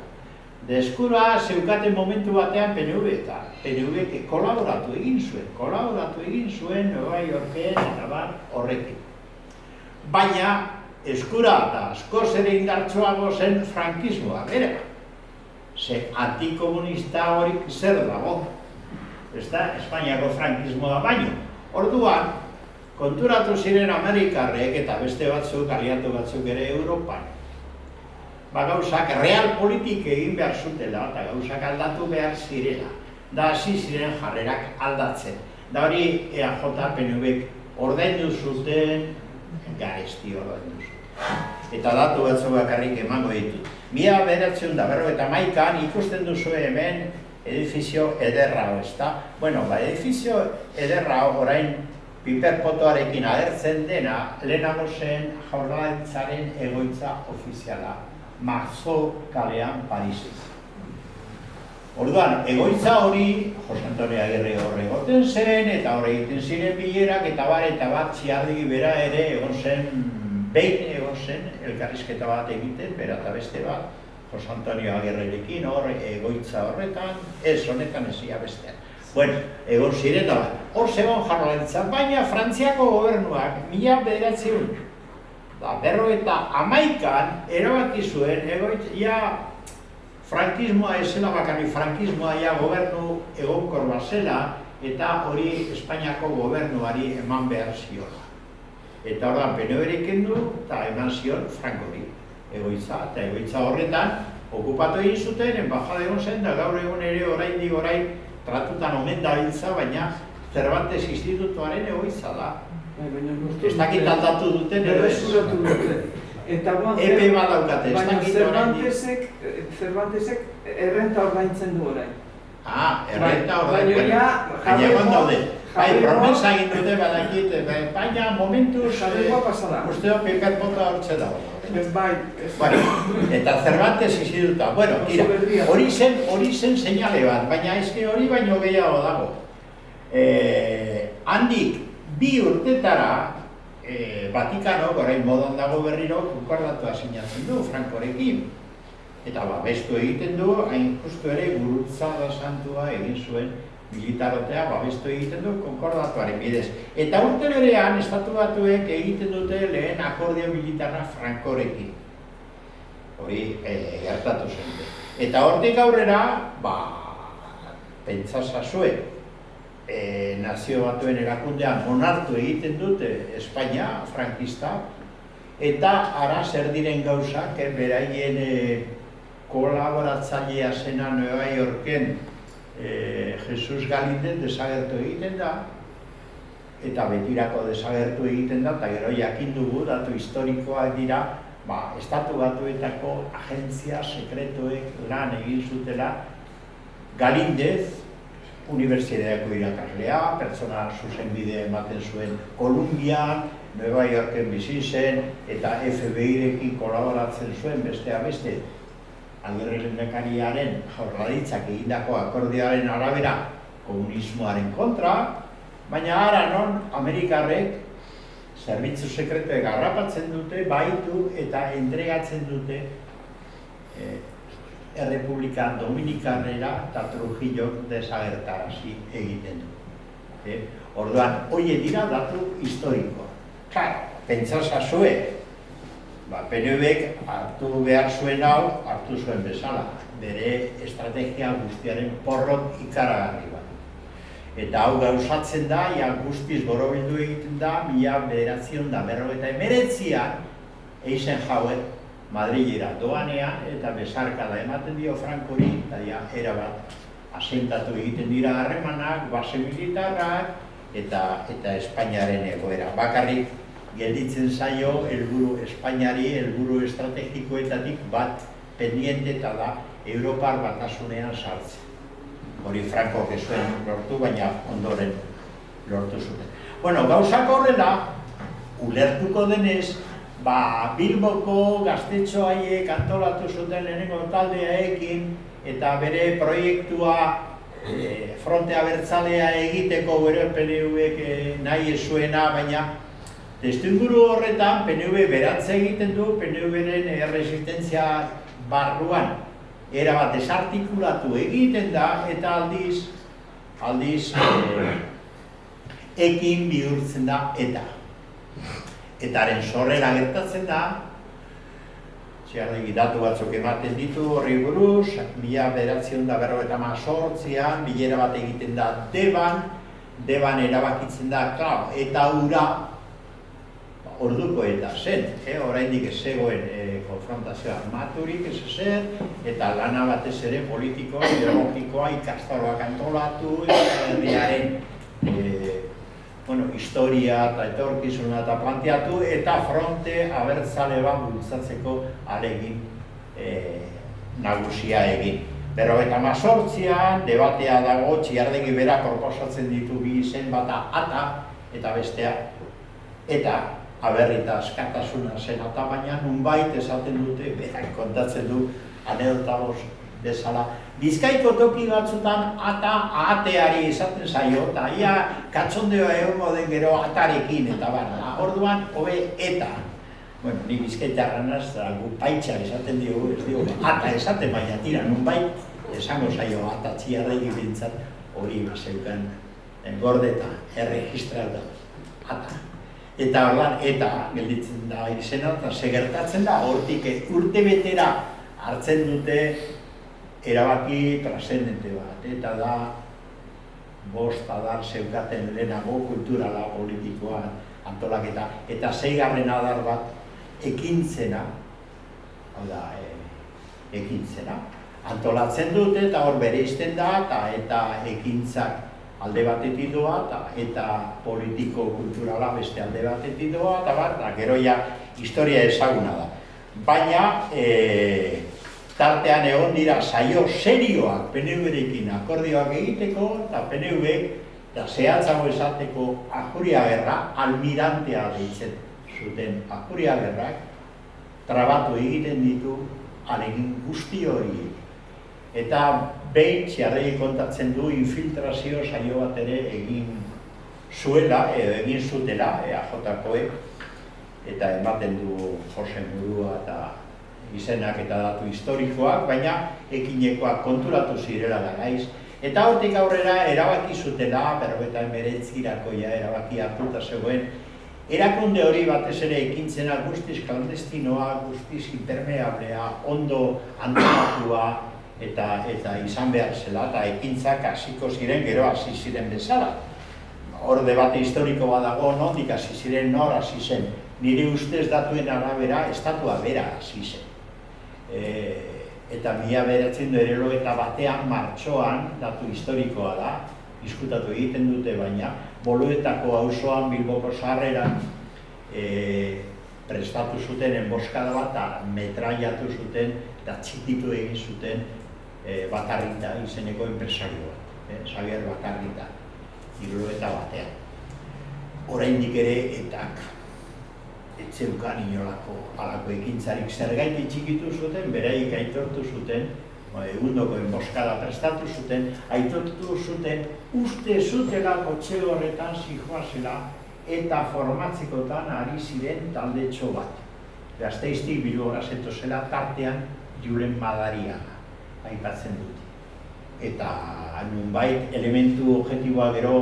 Eskura zeukaten momentu batean PNV eta PNV kolaboratu egin zuen Nueva Yorken eta bar horrekin. Baina eskura eta askoz ere indartsuago zen frankismoa, bera. Ze antikomunista horik zer dago, Espainiako frankismoa baino. Orduan, konturatu ziren Amerikarrek eta beste batzuk, aliatu batzuk ere Europan. Gauzak realpolitik egin behar zutela eta gauzak aldatu behar zirela. Da hasi ziren jarrerak aldatzen. Da hori EAJ PNVek ordaindu zuten, garesti ordaindu zuten. Eta datu batzu bakarrik emango ditut. 1991an ikusten duzu hemen edifizio ederra hau, ezta? Bueno, edifizio ederra orain piperpotoarekin agertzen dena, lehenago zen Jaurlaritzaren egoitza ofiziala, Marceau kalean Parisen. Orduan, egoitza hori, Jose Antonio Agirre horre egoten zen, eta horre egiten ziren bilerak, eta bat Txiardegi bera ere behin egon zen, elkarrizketa bat egiten, bera eta beste bat, Jose Antonio Agirrerekin hor egoitza horretan, ez honetan ezia bestean. Bueno, egon ziren da, hor zegoen Jaurlaritza, baina Frantziako gobernuak 1951an erabaki zuen egoitza, frankismoa ez zela bakarrik, frankismoa gobernu egonkor bat zela, eta hori Espainiako gobernuari eman behar ziola. Eta ordan PNV-rek kendu eta eman zion Frankori egoitza, eta egoitza horretan okupatu egin zuten, enbajada egon zen, da gaur egun ere orain tratutan omen dabiltza, baina Cervantes Institutuaren egoitza da. Ez dakit aldatu duten edo ez. Epe badaukate, ez dakit orain. Cervantesek errenta ordaintzen du orain. Errenta ordaintzen. Baina egon daude. Promesa egin dute badakit, baina momentuz usteo piperpota hortze dago. Eta Cervantes Instituta, hori zen seinale bat, baina eske hori baino gehiago dago. Handik, 2 urtetara, Vatikanok orain modan dago berriro konkordatua sinatzen du Frankorekin. Eta babestu egiten du, hain justu ere Gurutzada santua egin zuen militarotea babestu egiten du konkordatuaren bidez. Eta urte berean, Estatu Batuek egiten dute lehen akordio militarra Frankorekin. Hori gertatu zen. Eta hortik aurrera, pentsazazue, Nazio Batuen erakundean onartu egiten dute Espainia, frankista, eta ara zer diren gauzak, beraien kolaboratzailea zena Nueva Yorken Jesus Galinden desagertu egiten da, eta betirako desagertu egiten da, eta gero jakin dugu, datu historikoak dira, Estatu Batuetako agentzia sekretuek lan egin zutela Galindez, unibertsitateako irakaslea, pertsona zuzenbide ematen zuen Kolumbian, Nueva Yorken bizi zen, eta FBI-rekin kolaboratzen zuen besteak beste. Agirre lehendakariaren Jaurlaritzak egindako akordioaren arabera komunismoaren kontra, baina ara non Amerikarrek zerbitzu sekretuek harrapatzen dute, baitu eta entregatzen dute Errepublika Dominikanera eta Trujillok desagertarazi egiten du. Orduan, horiek dira datu historikoa. Claro, pentsazazue, PNVek hartu behar zuen hau, hartu zuen bezala, bere estrategia guztiaren porrot ikaragarri bat. Eta hau gauzatzen da, guztiz borobildu egiten da, 1999an Eisenhower Madrilera doanean eta besarkada ematen dio Frankori, eta erabat asentatu egiten dira harremanak, base militarrak eta Espainiaren egoera. Bakarrik gelditzen zaio Espainiari helburu estrategikoetatik bat pendiente eta da Europar Batasunean sartzen. Hori Frankok ez zuen lortu, baina ondoren lortu zuten. Bueno, gauzak horrela, ulertuko denez, Bilboko gaztetxo haiek antolatu zuten lehenengo taldeaekin eta bere proiektua Fronte Abertzalea egiteko bere PNVek nahi ez zuena, baina testuinguru horretan PNV beratze egiten du, PNVren erresistentzia barruan erabat desartikulatu egiten da eta aldiz ekin bihurtzen da eta. Etaren sorrera gertatzen da, datu batzuk ematen ditu horri buruz, 1998an bilera bat egiten da Deban erabakitzen da, eta hura orduko eta zen, oraindik ez zegoen konfrontazio armaturik ez zer, eta lana batez ere politikoa, ideologikoa, ikastaroak antolatu, herriaren historia eta etorkizuna eta planteatu, eta Fronte Abertzale bat bultzatzeko alegin nagusia egin. 98an debatea dago, Txiardegi bera proposatzen ditu bi izen bata ata eta bestea eta aberrita askatasuna zen eta baina nunbait esaten dute, berak kontatzen du anekdota bezala. Bizkaiko toki batzutan ata ateari esaten zaio, eta ia katxondeoa egongo den gero atarekin eta bara. Orduan, hobe eta. Bueno, ni bizkaitarra naz, paitxa esaten diogu, ez diogu, ata esaten baina tira, nunbait esango zaio ata Txiardegi bintzat hori zeukan gordeta, erregistrata, ata. Eta orduan, eta gelditzen da izena, eta segertatzen da, hortik urte betera hartzen dute erabaki trascendente bat, eta da 5 adar zeukaten lehenago kulturala, politikoa, antolaketa, eta 6. adar bat ekintzena, hau da, ekintzena, antolatzen dute, eta hor bereizten da, eta ekintzak alde batetik doa, eta politiko-kulturala beste alde batetik doa, eta gero ja historia ezaguna da. Baina, tartean egon dira saio serioak PNV-rekin akordioak egiteko, eta PNV-ek, eta zehatzago esateko Ajuria Gerra, almirantea deitzen zuten Ajuria Gerrak, trabatu egiten ditu alegin guzti horiek. Eta behin Txiardegi kontatzen du infiltrazio saio bat ere egin zuela, edo egin zutela, EAJ-koek, eta ematen du Jose Murua eta izenak eta datu historikoak, baina ekinekoak konturatu zirela garaiz. Eta hortik aurrera erabaki zutela, 1999 erabaki hartuta zegoen, erakunde hori batez ere ekintzena guztiz klandestinoa, guztiz impermeablea, ondo antolatua, eta izan behar zela, eta ekintzak hasiko ziren, gero hasi ziren bezala. Hor debate historiko badago, nondik hasi ziren, nor hasi zen. Nire ustez datuen arabera, estatua bera hasi zen. Eta 1991 martxoan, datu historikoa da, diskutatu egiten dute baina, Boluetako auzoan Bilboko sarreran prestatu zuten enboskada bat eta metraiatu zuten eta txikitu egin zuten Batarrita izeneko enpresario bat, Xabier Batarrita, 71. Oraindik ere etak ez zeukan inolako halako ekintzarik zergatik txikitu zuten, beraiek aitortu zuten, egundoko enboskada prestatu zuten, aitortu zuten, uste zutela kotxe horretan zijoazela eta formatzekotan ari ziren taldetxo bat. Gasteiztik Bilbora zetozela tartean Julen Madariaga aipatzen dute. Eta nunbait elementu objektiboa gero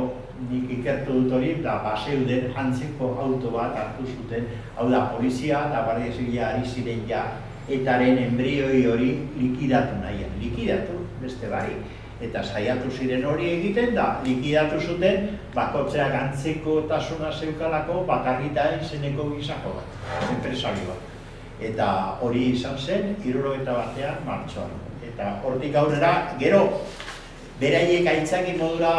nik ikertu dut hori, da baseuden antzeko auto bat hartu zuten, hau da polizia eta guardia ari ziren ja etaren enbrioi hori likidatu nahian. Likidatu, beste bari. Eta saiatu ziren hori egiten da, likidatu zuten bakotzeak antzeko tasuna zeukalako Batarrita izeneko gizako bat, enpresario bat. Eta hori izan zen, 71 martxoan. Eta hortik aurrera, gero, beraiek aitzaki modura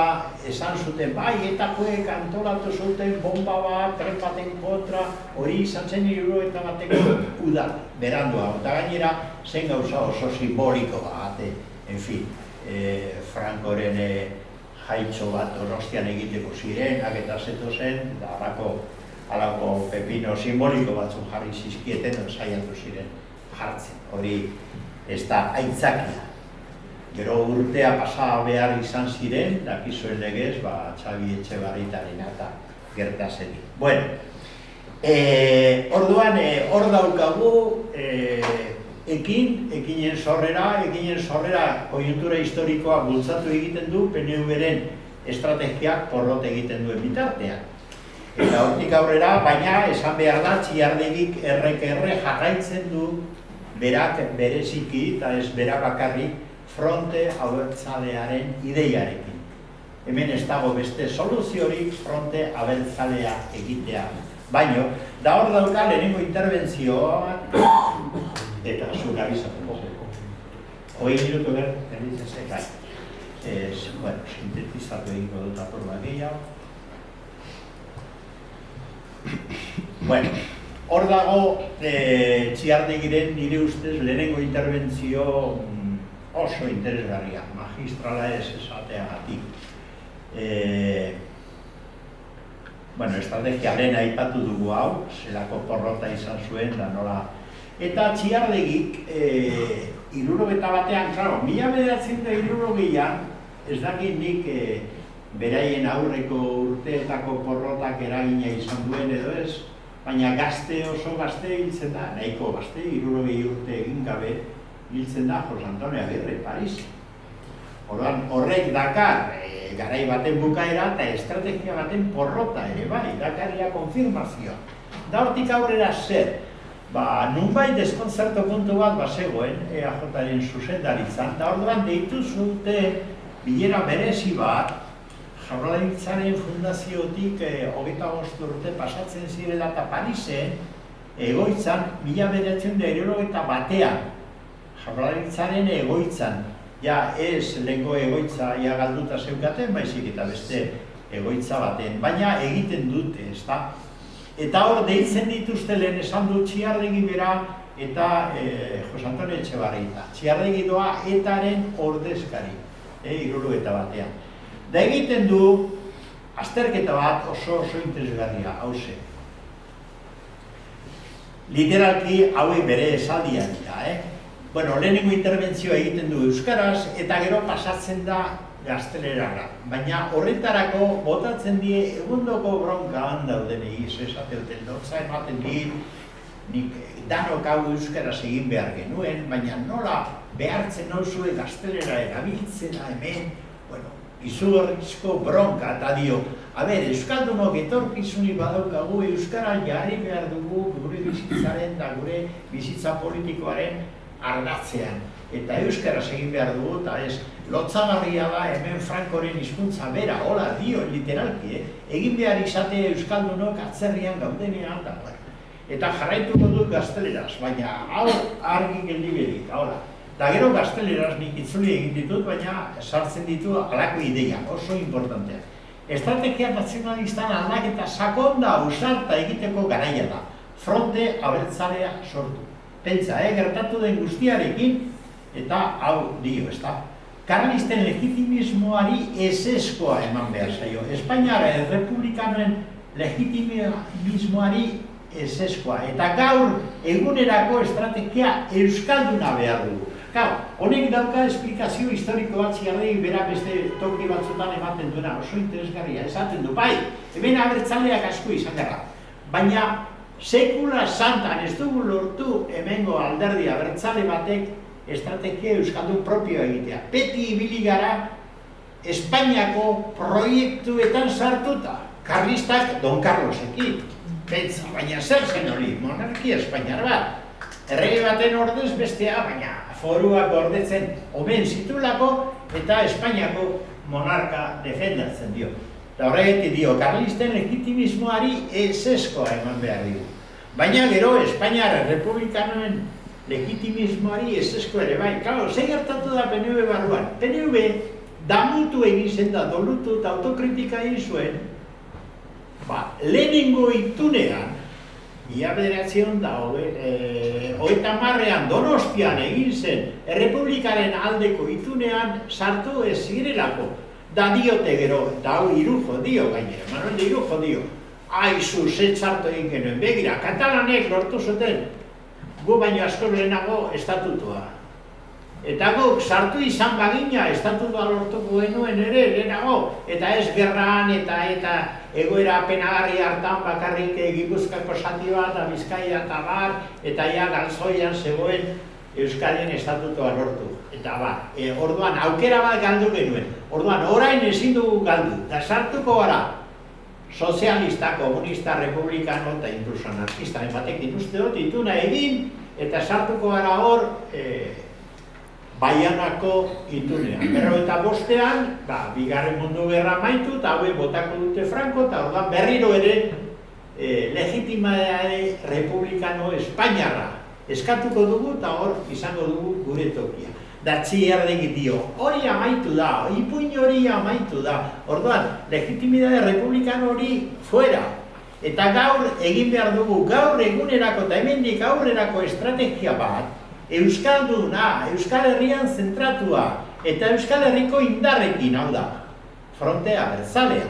esan zuten, bai, etakoek antolatu zuten bomba bat, tren baten kontra, hori izan zen 71ko uda, berandua. Eta gainera, zen gauza oso simboliko bat, en fin, Frankoren jaitxo bat Donostian egiteko zirenak eta zetozen, eta halako pepino simboliko batzuk jarri zizkieten, saiatu ziren jartzen. Hori ez da aitzakia. Gero urtea pasa behar izan ziren, dakizuen legez, Txabi Etxebarritaren eta gertazenik. Bueno, orduan, hor daukagu ekinen sorrera konjuntura historikoa bultzatu egiten du, PNV-ren estrategiak porrot egiten duen bitartean. Eta hortik aurrera, baina esan behar da, Txiardegik erre jarraitzen du berak bereziki, eta ez berak bakarrik, fronte abertzalearen ideiarekin. Hemen ez dago beste soluziorik fronte abertzalea egitea. Baina, da hor dauka lehenengo interbentzioa eta zure abizatuko. 20 minutu erditzen zekai. Bueno, sintetizatu egingo dut aporba gehiago. Bueno, hor dago Txiardegiren nire ustez lehenengo interbentzio oso interesgarria, magistrala ez esateagatik. Bueno, estrategiaren aipatu dugu hau, zelako porrota izan zuen, da nola. Eta Txiardegik, 71an, claro, 1970an, ez dakit nik beraien aurreko urteetako porrotak eragina izan duen edo ez, baina gazte oso gazte hiltzen da, nahiko gazte, 60 urte egin gabe, hiltzen da Jose Antonio Agirre, Paris. Orduan, horrek dakar garai baten bukaera eta estrategia baten porrota ere bai, dakarria konfirmazioa. Da hortik aurrera zer, nunbait deskontzerto kontu bat bazegoen EAJaren zuzendaritzan, da orduan deitu zuten bilera berezi bat, Jaurlaritzaren fundaziotik 25 urte pasatzen zirela eta Parisen egoitzan 1981an, Jaurlaritzaren egoitzan, ja ez lehenko egoitza galduta zeukaten, baizik eta beste egoitza baten, baina egiten dute, ezta? Eta hor deitzen dituzte lehen esan dut Txiardegi bera eta Jose Antonio Etxebarrita. Txiardegi doa etaren ordezkari, 71an. Da egiten du azterketa bat oso interesgarria, hauze. Literalki hauek bere esaldiak dira, Bueno, lehenengo interbentzioa egiten du euskaraz eta gero pasatzen da gaztelerara. Baina horretarako botatzen die egundoko bronkan daudenei, esateuten lotza ematen dit, nik danok hau euskaraz egin behar genuen, baina nola behartzen nauzue gaztelera erabiltzena hemen, bueno, izugarrizko bronka eta dio, euskaldunok etorkizunik badaukagu, euskara jarri behar dugu gure bizitzaren eta gure bizitza politikoaren ardatzean. Eta euskaraz egin behar dugu, eta ez, lotzagarria da hemen Frankoren hizkuntza bera, hola dio, literalki, egin behar izate euskaldunok atzerrian gaudenean da. Eta jarraituko dut gazteleraz, baina hau argi geldiberik, hola. Da gero gazteleraz nik itzuli egin ditut, baina sartzen ditu halako ideia, oso importantea. estrategia nazionalistan aldaketa sakonda ausarta egiteko garaia da. Fronte abertzalea sortu. Pentsa, gertatu den guztiarekin, eta hau dio, ez da. Karlisten legitimismoari ezeskoa eman behar zaio. Espainiara errepublikanoen legitimismoari ezeskoa. Eta gaur egunerako estrategia euskalduna behar dugu. Honek dauka esplikazio historiko bat Txiardegi bera beste toki batzutan ematen duena, oso interesgarria, esaten du, bai, hemen abertzaleak asko izan gara. Baina sekula santan ez dugu lortu hemengo alderdi abertzale batek estrategia euskaldun propioa egitea. Beti ibili gara Espainiako proiektuetan sartuta. Karlistak Don Carlosekin. Pentsa, baina zer zen hori, monarkia espainiar bat. Errege baten ordez bestea, baina foruak gordetzen omen zitulako eta Espainiako monarka defendatzen dio. Eta horregatik dio, karlisten legitimismoari ezeskoa eman behar digu. Baina gero Espainiar Errepublikanoen legitimismoari ezesko ere bai. Claro, ze gertatu da PNV barruan? PNV damutu egin zen da, dolutu eta autokritika egin zuen, lehenengo itunean, ia bederatzion da, hogeita marrean Donostian egin zen, Errepublikaren aldeko itunean sartu ez zirelako. Da diote gero, eta hau Irujo dio gainera, Manuel de Irujo dio, aizu, zetzartu egin genuen, begira, katalanek lortu zuten, gu baino asko lehenago estatutua. Eta guk sartu izan bagina estatutua lortuko genuen ere lehenago, eta ez gerran eta egoera apenagarri hartan bakarrik Gipuzkoako zati bat, Bizkaia eta bar, eta ja galzoian zegoen Euskadien estatutua lortu. Eta orduan aukera bat galdu genuen. Orduan orain ezin dugu galdu, eta sartuko gara sozialista, komunista, republikano eta inkluso anarkista batekin uste dut ituna egin, eta sartuko gara hor Baianako itunean. 1945ean, Bigarren Mundu Gerra amaitu eta hauek botako dute Franco, eta orduan berriro ere legitimidade republikano espainiarra eskatuko dugu eta hor izango dugu gure tokia. Da Txiardegi dio, hori amaitu da, ipuin hori amaitu da. Orduan, legitimidade republikano hori fuera. Eta gaur egin behar dugu, gaur egunerako eta hemendik aurrerako estrategia bat, euskalduna, Euskal Herrian zentratua, eta Euskal Herriko indarrekin, hau da, frontea, abertzalea.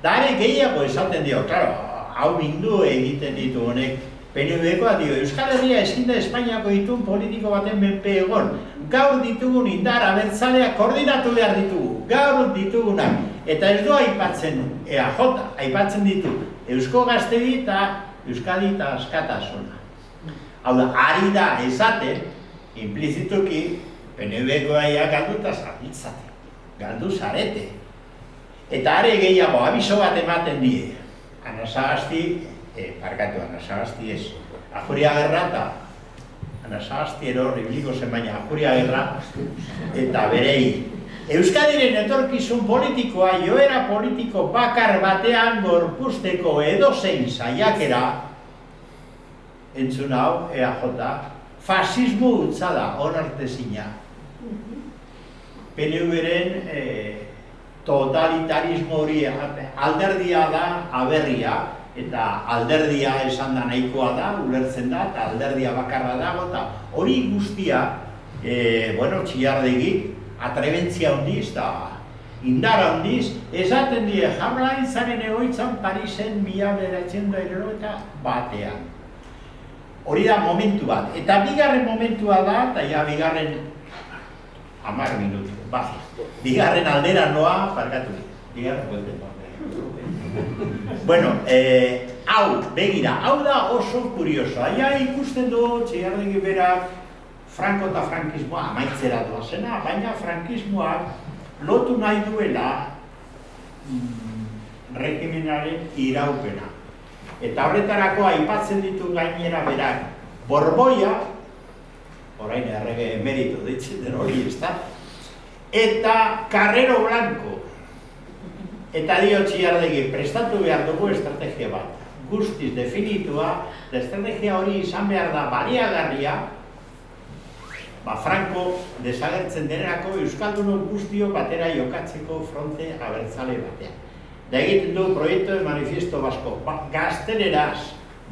Da ere gehiago esaten dio, klaro, hau bindu egiten ditu honek, PNV-koa dio, Euskal Herria ezin da Espainiako itun politiko baten menpe egon. Gaur ditugun indar abertzaleak koordinatu behar ditugu, gaur ditugunak. Eta ez du aipatzen, EAJ, aipatzen ditu, Eusko Gaztedi eta Euskadi eta Askatasuna. Hau da, ari da esaten, implizituki, PNV-koa galdu eta zarritzate, galdu zarete. Eta are gehiago, abiso bat ematen die, Anasagasti, Anasagasti ez, Ajuria Gerra eta Anasagasti erorri biliko zen baina Ajuria Gerra eta berei. Euskadiren etorkizun politikoa, joera politiko bakar batean gorpuzteko edozein saiakera, entzun hau, EAJ, fasismo utza da, onartezina. PNV-ren totalitarismo hori alderdia da aberria, eta alderdia esan da nahikoa da, ulertzen da, eta alderdia bakarra dago, eta hori guztia, Txiardegi, atrebentzia handiz, eta indar handiz, esaten die Jaurlaritzaren egoitzan Parisen 1981. Hori da momentu bat, eta bigarren momentua da, eta ja bigarren 10 minutu, bigarren aldera noa, parkatu, bigarren buelten noa. Hau, begira, hau da oso kuriosoa. Ja ikusten du Txiardegi berak Franco eta frankismoa amaitzera doazena, baina frankismoak lotu nahi duela regimenaren iraupena. Eta horretarako aipatzen ditu gainera berak Borboia, orain errege emerito deitzen den hori, ezta? Eta Carrero Blanco. Eta dio Txiardegi, prestatu behar dugu estrategia bat. Guztiz definitua, estrategia hori izan behar da baliagarria, Franco desagertzen denerako Euskaldunok guztio batera jokatzeko fronte abertzale batean. Da egiten du proiektu manifiesto basko, gazteleraz,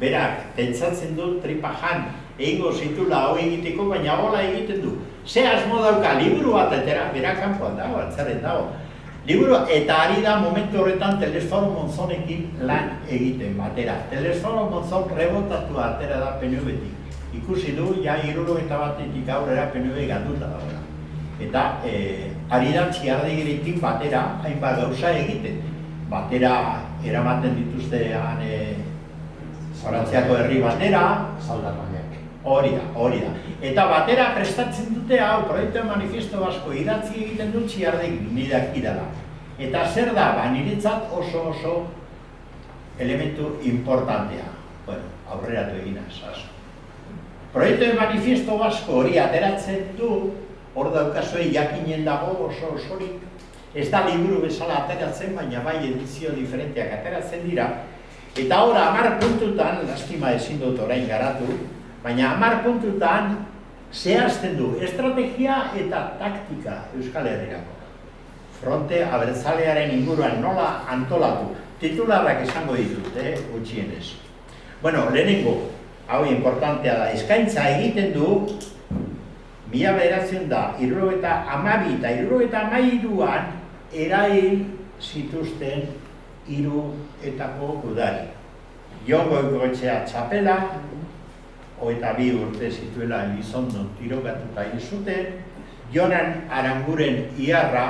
berak, pentsatzen du tripajan, egingo zitula hau egiteko, baina hola egiten du. Ze asmo dauka, liburu bat etera, berak kanpoan dago, atzaren dago. Liburu, eta ari da momentu horretan Telesforo Monzonekin lan egiten batera. Telesforo Monzon rebotatu atera da PNV-tik. Ikusi du, ja 71 aurrera PNV galduta dagoela. Eta ari da Txiardegiritik batera hainbat gauza egiten. Batera eramaten dituztean Frantziako herri batera, hori da. Eta batera prestatzen dute hau, proiektu manifiesto basko idatzi egiten dut Txiardegiri, nidak idala. Eta zer da, niretzat oso elementu importantea. Bueno, aurreratu egina, saso. Proiektu manifiesto basko hori ateratzen du, hor daukazue jakinen dago osorik. Ez da liburu bezala ateratzen, baina bai edizio diferenteak ateratzen dira. Eta hor, 10 puntutan, lastima ezin dut orain garatu, baina 10 puntutan zehazten du estrategia eta taktika Euskal Herrirako. Fronte abertzalearen inguruan nola antolatu. Titularrak esango ditut, gutxienez. Bueno, lehenengo, hau importantea da, eskaintza egiten du 1972 eta 1973an erail zituzten 3 udari. Jon Goikoetxea txapela, 22 urte zituela Elizondon tirokatuta hil zuten, Jonan Aranguren Iarra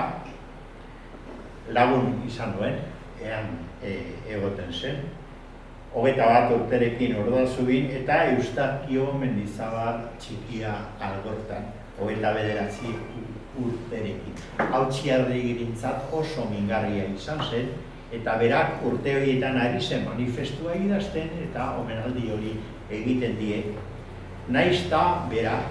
lagun izan duen, ean egoten zen, 21 urterekin Ordazubin eta Eustakio Mendizabal txikia Algortan, 29 urterekin. Hau Txiardegirintzat oso mingarria izan zen, eta berak urte horietan ari zen manifestua idazten eta omenaldi hori egiten die. Naizta berak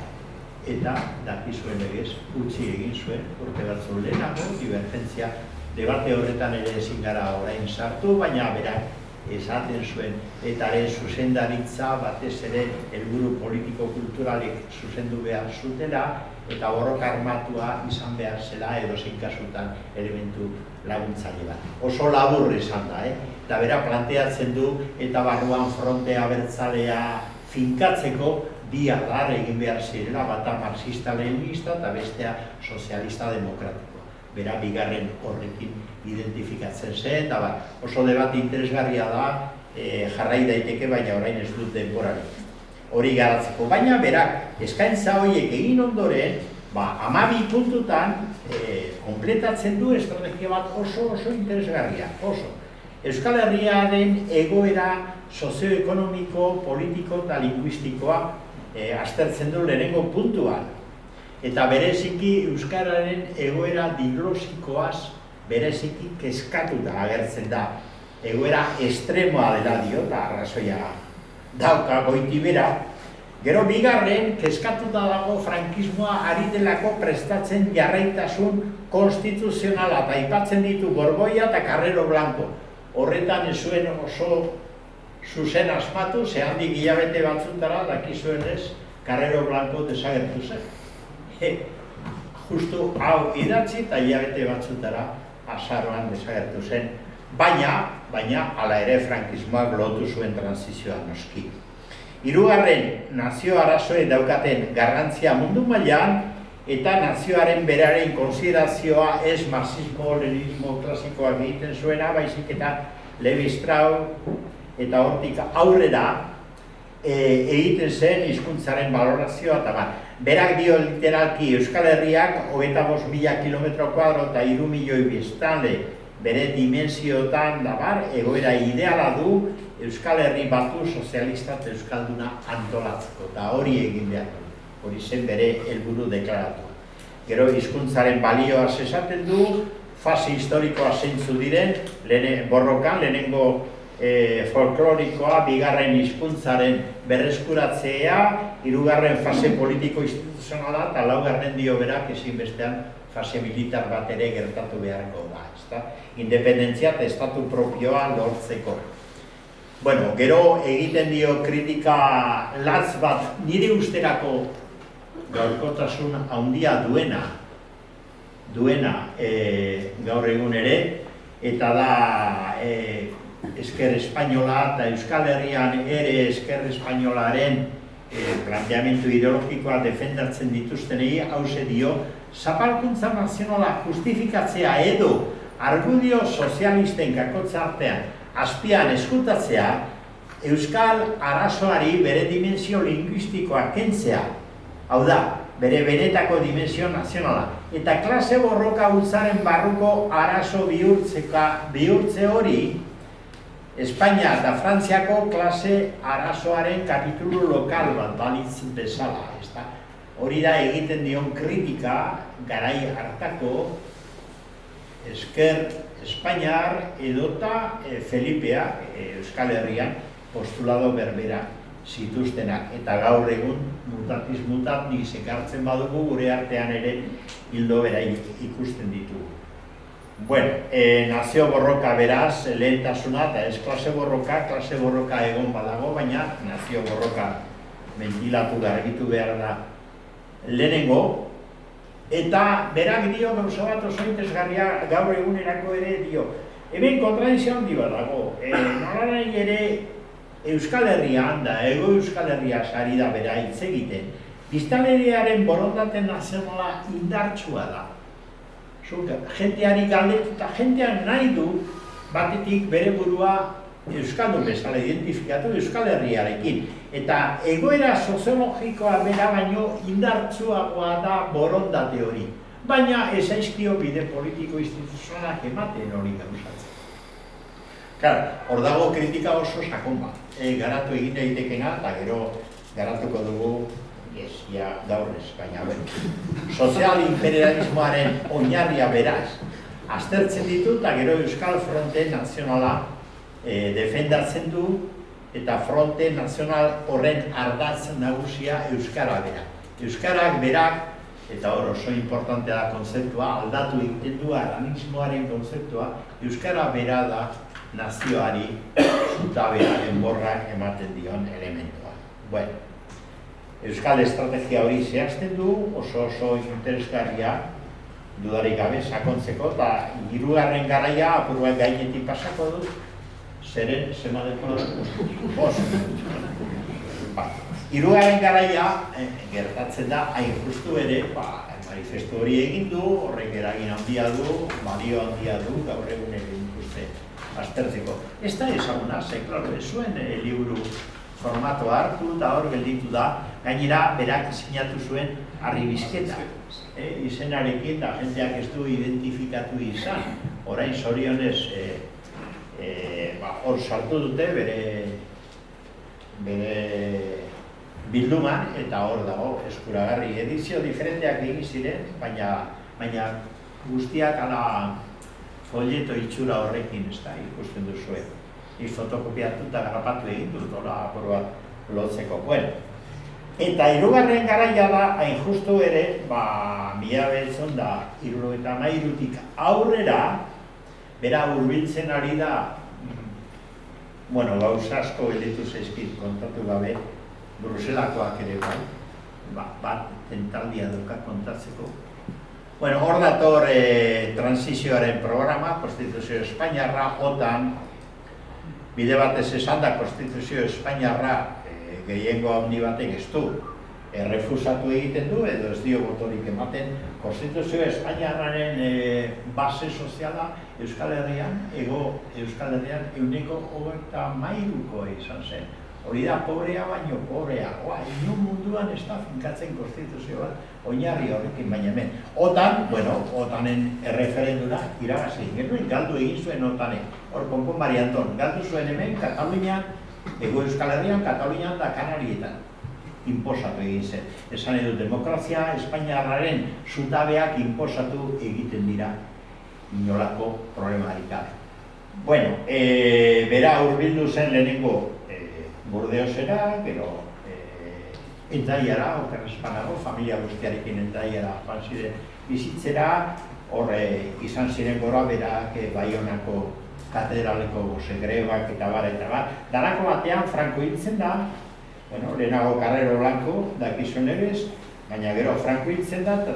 eta dakizuen legez utzi egin zuen urte batzu lehenago, divergentzia debate horretan ere ezin gara orain sartu, baina berak esaten zuen etaren zuzendaritza batez ere helburu politiko-kulturalek zuzendu behar zutela eta borroka armatua izan behar zela edozein kasutan elementu laguntzaile bat. Oso labur izan da, eta bera planteatzen du eta barruan fronte abertzalea finkatzeko bi adar egin behar zirela, bata marxista-leninista eta bestea sozialista-demokratiko. Bera bigarren horrekin identifikatzen zen, eta oso debate interesgarria da, jarrai daiteke, baina orain ez dut denborarik hori garatzeko. Baina berak eskaintza horiek egin ondoren, 12 puntutan konpletatzen du estrategia bat oso interesgarria, oso. Euskal Herriaren egoera sozioekonomiko, politiko eta linguistikoa aztertzen du lehenengo puntuan. Eta bereziki Euskararen egoera diglosikoaz bereziki kezkatuta agertzen da. Egoera estremoa dela dio, eta arrazoia dauka Goitibera. Gero bigarren, kezkatuta dago frankismoa ari delako prestatzen jarraitasun konstituzionala, eta aipatzen ditu Borgoia eta Carrero Blanco. Horretan ez zuen oso zuzen asmatu, ze handik hilabete batzutara, dakizuenez, Carrero Blanco desagertu zen. Justu hau idatzi eta hilabete batzutara azaroan desagertu zen, baina hala ere frankismoak lotu zuen transizioa noski. Hirugarren, nazio arazoek daukaten garrantzia mundu mailan eta nazioaren beraren konsiderazioa ez marxismo-leninismo klasikoak egiten zuena, baizik eta Levi Strauss eta hortik aurrera egiten zen hizkuntzaren balorazioa eta bat. Berak dio literalki Euskal Herriak 25.000 kilometro kuadro eta 3 milioi biztanle bere dimensioetan egoera ideala du Euskal Herri batu sozialista eta euskalduna antolatzeko, eta hori egin behar du. Hori zen bere helburu deklaratu. Gero hizkuntzaren balioa esaten du, fase historikoa zeintzu diren, borrokan lehenengo folklorikoa, bigarren hizkuntzaren berreskuratzea, hirugarren fase politiko-instituzionala eta laugarren dio berak ezinbestean fase militar bat ere gertatu beharko da. Independentzia eta estatu propioa lortzeko. Bueno, gero egiten dio kritika latz bat nire usterako gaurkotasun handia duena gaur egun ere, eta da ezker espainola eta Euskal Herrian ere ezker espainolaren planteamendu ideologikoa defendatzen dituztenei hauxe dio, zapalkuntza nazionala justifikatzea edo argudio sozialisten kakotza artean azpian eskutatzea Euskal arazoari bere dimensio linguistikoa kentzea, hau da, bere benetako dimensio nazionala, eta klase borroka hutsaren barruko arazo bihurtze hori Espainia eta Frantziako klase arazoaren kapitulu lokal bat balitz bezala, ezta? Hori da egiten dion kritika garai hartako ezker Espainiar edota Felipeak Euskal Herrian postulado berbera zituztenak, eta gaur egun mutatiz mutatnik ekartzen badugu gure artean ere hildo bera ikusten ditugu. Bueno, nazio borroka beraz, lehentasuna eta ez klase borroka egon badago, baina nazio borroka ventilatu garbitu behar da lehenengo, eta berak dio gauza bat oso interesgarria gaur egunerako ere dio. Hemen kontradizio handi bat dago, nolanahi ere Euskal Herrian da, Ego Euskal Herria sari da bera hitz egiten, biztanleriaren borondate nazionala indartsua da. Jenteari galdetuta, jentean nahi du batetik bere burua euskaldun bezala identifikatu Euskal Herriarekin. Eta egoera soziologikoa bera baino indartsuagoa da borondate hori. Baina ez zaizkio bide politiko instituzionalak ematen hori gauzatzen. Hor dago kritika oso sakon bat. Garatu egin daitekena eta gero garatuko dugu gaur ez, baina sozial imperialismoaren oinarria beraz aztertzen ditu eta gero Euskal Fronte Nazionala defendatzen du eta Fronte Nazional horren ardatz nagusia Euskara bera. Euskarak berak, eta hor oso importantea da konzeptua, aldatu egiten du aranismoaren konzeptua, Euskara bera da nazioari zutabearen borrak ematen dion elementua. Bueno, Euskal estrategia hori zehazten du, oso interesgarria, dudarik gabe sakontzeko, eta hirugarren garaia apuruen gainetik pasako dut, zeren, zemadeko hirugarren garaia gertatzen da, hain justu ere, manifestu hori egin du, horrek eragin handia du, balio handia du, gaur egun egin ikuste aztertzeko. Ez da ezaguna, klaro, ez zuen liburu formatoa hartu eta hor gelditu da, gainera berak sinatu zuen Arribizketa izenarekin eta jendeak ez du identifikatu izan. Orain zorionez hor sartu dute bere bilduman eta hor dago eskuragarri. Edizio diferenteak egin ziren, baina guztiak ala folleto itxura horrekin ez da ikusten duzuen. Fotokopiatu eta grapatu egin dut, apur bat lotzeko. Eta hirugarren garaia da, hain justu ere, mila beltzon da, 73tik aurrera, bera hurbiltzen ari da, gauza asko gelditu zaizkit kontatu gabe, Bruselakoak ere bat tentaldia duka kontatzeko. Hor dator transizioaren programa, Konstituzio Espainiarra, OTAN, bide batez esan da Konstituzio Espainiarra gehiengo handi batek ez du errefusatu egiten du edo ez dio botorik ematen. Konstituzio Espainiarraren base soziala Euskal Herrian, Ego Euskal Herrian 93% izan zen. Hori da pobrea baino pobrea. Inon munduan ez da finkatzen konstituzio bat oinarri horrekin, baina hemen. OTANen erreferendura irabazi genuen, galdu egin zuen OTANek. Hor konpon Marianton, galdu zuen hemen Katalunian, Ego Euskal Herrian, Katalunian eta Kanarietan. Inposatu egin zen. Esan edo demokrazia Espainiarraren zutabeak inposatu egiten dira inolako problemarik gabe. Bera hurbildu zen lehenengo Burdeosera, gero Endaiara, okerrezpanago, familia guztiarekin Endaiara joan ziren bizitzera, horre izan ziren gora berak Baionako katedraleko segrebak eta bar. Darako batean Franco hiltzen da, lehenago Carrero Blanco dakizun eres, baina gero Franco hiltzen da eta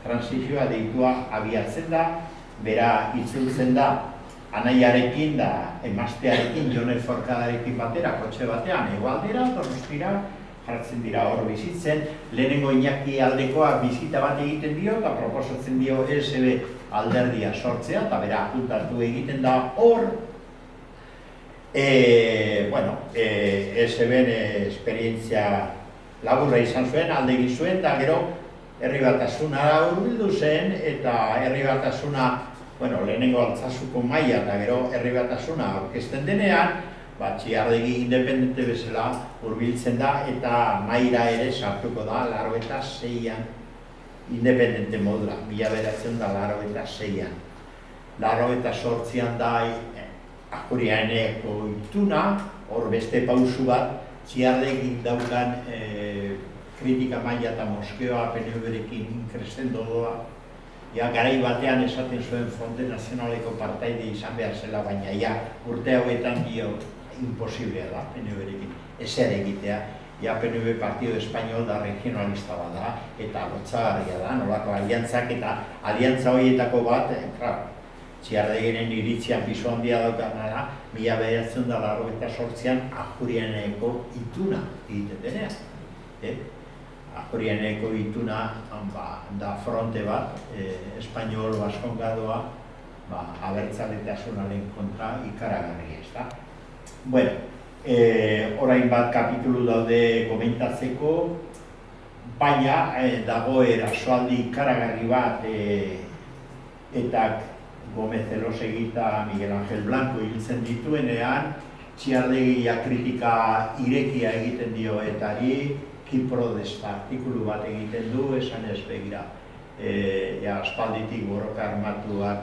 transizioa deitua abiatzen da, bera itzultzen da anaiarekin da emaztearekin Jone Forkadarekin batera, kotxe batean, hegoaldera, Donostira, jartzen dira hor bizitzen, lehenengo Iñaki aldekoa bizita bat egiten dio, eta proposatzen dio ESB alderdia sortzea, eta bera apuntatu egiten da hor. ESB-en esperientzia laburra izan zuen, alde egin zuen, eta gero herri batasuna hurbildu zen, eta herri batasuna, lehenengo Altsasuko maila, eta gero herri batasuna aurkezten denean, Txiardegi independente bezala hurbiltzen da, eta maila ere sartuko da 86an independente modura, 1986an. 88an da Ajurianeko ituna, hor beste pausu bat, Txiardegi daukan kritika maila eta moskeoa PNV-rekin crescendo doa. Garai batean esaten zuen Fronte Nazionaleko partaide izan behar zela, baina urte hauetan imposiblea da PNV-rekin ezer egitea. PNV Partido Español da regionalista bat da, eta lotsagarria da, nolako aliantzak, eta aliantza horietako bat, Txiardegiren iritzian pisu handia daukana da, 1988an Ajurianeko ituna egiten denean. Ajurianeko ituna da fronte bat, Espainol Baskongadoa, abertzaletasunaren kontra ikaragarria, ez da. Orain bat kapitulu daude komentatzeko, baina dago erasoaldi ikaragarri bat eta Gomez Elosegui eta Miguel Ángel Blanco hiltzen dituenean, Txiardegia kritika irekia egiten dio etari, Kiprodesta artikulu bat egiten du, esan ez begira. Aspalditik borroka armatuak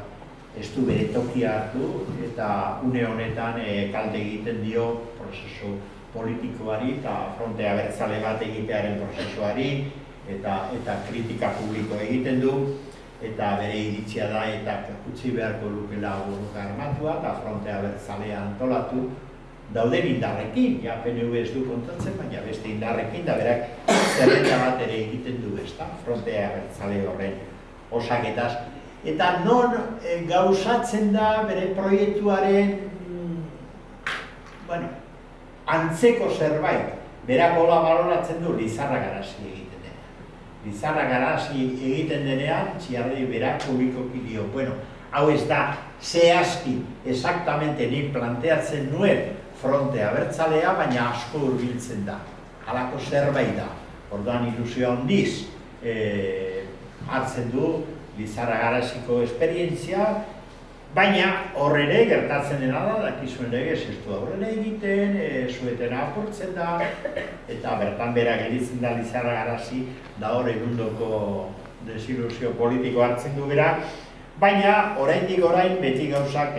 ez du bere tokia hartu, eta une honetan kalte egiten dio prozesu politikoari eta fronte abertzale bat egitearen prozesuari, eta kritika publiko egiten du, eta bere iritzia da eta utzi beharko lukela borroka armatua eta fronte abertzalea antolatu dauden indarrekin, PNV ez du kontatzen, baina beste indarrekin, da berak zerrenda bat ere egiten du, fronte abertzale horren osaketaz. Eta non gauzatzen da bere proiektuaren antzeko zerbait, berak hola baloratzen du Lizarra Garazi egiten denean. Lizarra Garazi egiten denean, Txiardegi berak publikoki dio, hau ez da zehazki, exactamente nik planteatzen nuen fronte abertzalea, baina asko hurbiltzen da. Halako zerbait da. Orduan ilusio handiz hartzen du Lizarra Garaziko esperientzia, baina horre gertatzen dena da, dakizuen legez ez du aurrera egiten, zuetena apurtzen da, eta bertan bera geritzen da Lizarra Garazi, da hor egundoko desilusio politiko hartzen du bera, baina oraindik orain beti gauzak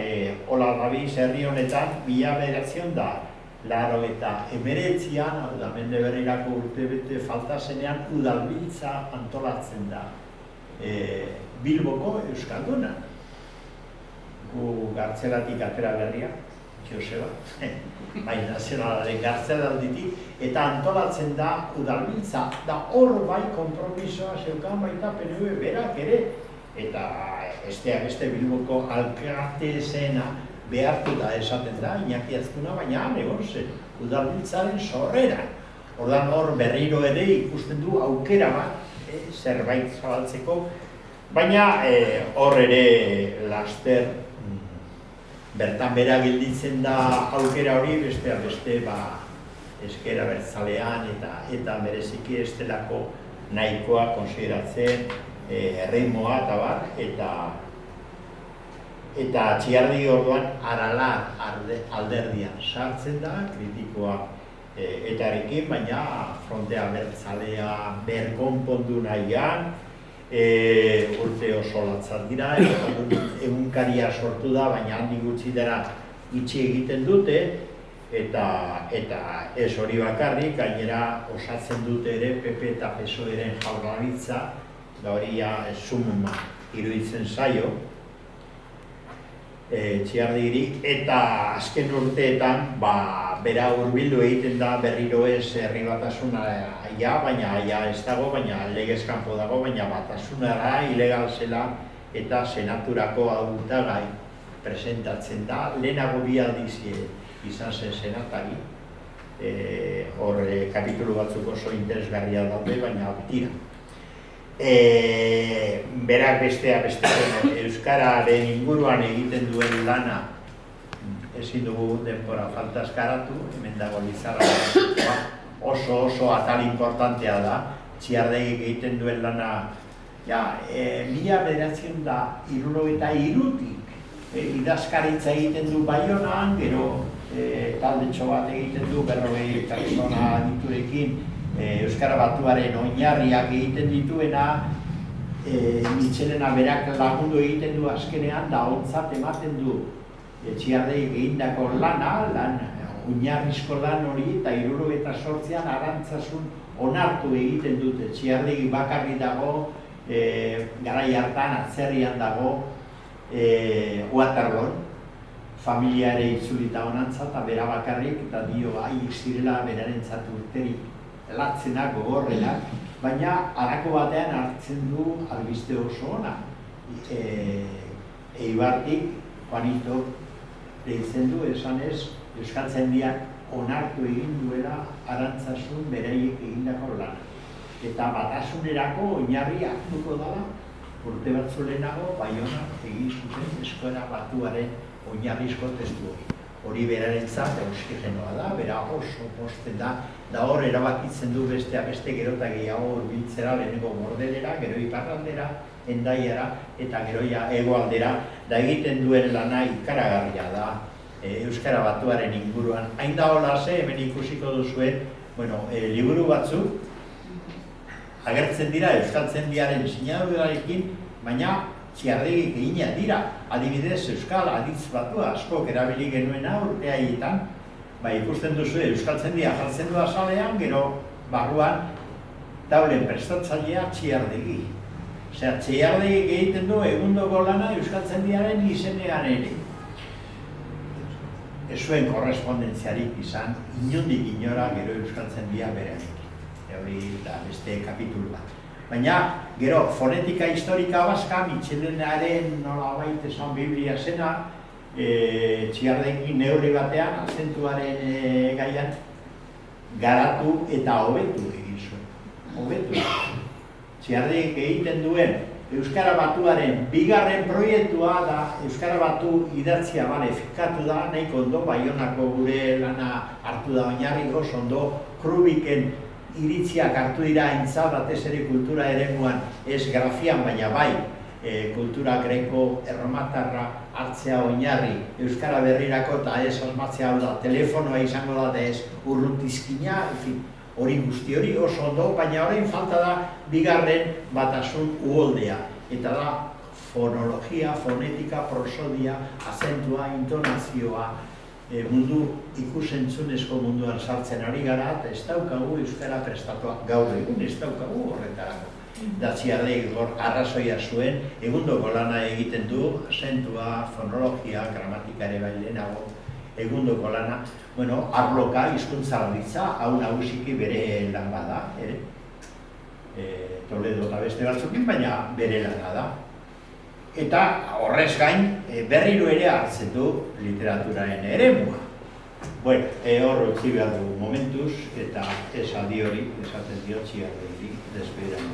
hola gabiz herri honetan 1989an, hau da Mende Berrirako urtebete falta zenean, udalbiltza antolatzen da Bilboko Euskalduna. Gu gartzelatik atera berria, Joseba, nazionalaren gartzelalditik, eta antolatzen da udalbiltza, da hor bai konpromisoa zeukan baita PNV berak ere, eta beste Bilboko alkate zena behartu da esaten da, Iñaki Azkuna, baina egon zen, udalbiltzaren sorrera. Ordan hor berriro ere ikusten du aukera bat, zerbait zabaltzeko, baina hor ere laster bertan bera gelditzen da aukera hori, beste ezker abertzalean eta bereziki ez delako nahikoa konsideratzen erritmoa eta bar, eta Txiardegi orduan Aralar alderdian sartzen da, kritikoa etarekin, baina fronte abertzalea berkonpondu nahian, urte oso latzat dira, egunkaria sortu da, baina handi gutxi dara itxi egiten dute, eta ez hori bakarrik, gainera osatzen dute ere PP eta PSOE-ren jaurlaritza, da hori sumuma iruditzen zaio, Txiardegiri, eta azken urteetan bera hurbildu egiten da berriro ez herri batasuna baina ez dago, baina legez kanpo dago, baina batasunara ilegal zela eta senaturako hautagai presentatzen da, lehenago bi aldiz izan zen senatari, hor kapitulu batzuk oso interesgarria daude, baina tira. Berak beste euskararen inguruan egiten duen lana ezin dugu denbora falta eskaratu, hemen dago Lizarra oso atal importantea da, Txiardegik egiten duen lana 1973 idazkaritza egiten du Baionan, gero taldetxo bat egiten du 40 pertsona diturekin Euskara Batuaren oinarriak egiten dituena, Mitxelena berak lagundu egiten du azkenean, da ontzat ematen du Txiardegik egindako oinarrizko lan hori, eta 78an Arantzasun onartu egiten dute. Txiardegik bakarrik dago, garai hartan atzerrian dago Waterloon, familiare itzulita honantza eta bera bakarrik, eta dio haiek zirela berarentzat urterik latzenak, gogorrenak, baina harako batean hartzen du albiste oso ona. Eibartik, Juanito, deitzen du, esanez, Euskaltzaindiak onartu egin duela Arantzasun beraiek egindako lana. Eta batasunerako oinarri hartuko dela, urte batzu lehenago, Baionan egin zuten Euskara Batuaren oinarrizko testu hori. Hori berarentzat oxigenoa da, bera oso posten da, da hor erabakitzen du beste gero eta gehiago hurbiltzera lehenengo Bordelera, gero iparraldera, Hendaiara eta gero hegoaldera, da egiten duen lana ikaragarria da Euskara Batuaren inguruan. Hain da hola hemen ikusiko duzuen, liburu batzuk agertzen dira Euskaltzaindiaren sinadurarekin, baina Txiardegik egina dira, adibidez Euskal Aditz Batua askok erabili genuena urte haietan, ikusten duzu Euskaltzaindia jartzen du azalean, gero barruan taulen prestatzailea Txiardegi. Osea, Txiardegik egiten du egundoko lana Euskaltzaindiaren izenean ere. Ez zuen korrespondentziarik izan, inondik inora gero Euskaltzaindia berearekin. Hori da beste kapitulu bat. Baina, gero, fonetika historika baska, Mitxelenaren nolabait esan Biblia zena, Txiardekin neurri batean, azentuaren gaian, garatu eta hobetu egin zuen. Hobetu. Txiardegik egiten duen Euskara Batuaren bigarren proiektua da, Euskara Batu idatzia fikatu da, nahiko ondo, Baionako gure lana hartu da oinarri, oso ondo, Krubiken iritziak hartu dira aintza, batez ere kultura eremuan, ez grafian, baina bai, kultura greko erromatarra hartzea oinarri, Euskara Berrirako eta ez asmatzea hau da, telefonoa izango da, ez urrutizkina, hori guzti hori oso ondo, baina orain falta da bigarren batasun uholdea, eta da fonologia, fonetika, prosodia, azentua, intonazioa, mundu ikusentzunezko munduan sartzen ari gara, eta ez daukagu Euskara prestatuak gaur egun, ez daukagu horretarako. Da Txiardegik arrazoia zuen, egundoko lana egiten du, azentua, fonologia, gramatika ere bai lehenago, egundoko lana, arloka, hizkuntzalaritza, hau nagusiki bere lan bada, Toledo eta beste batzukin, baina bere lana da. Eta horrez gain, berriro ere hartzen du literaturaren eremua. Hor utzi behar du momentuz, eta esaldi hori, esaten dio Txiardegiri, desbeiran.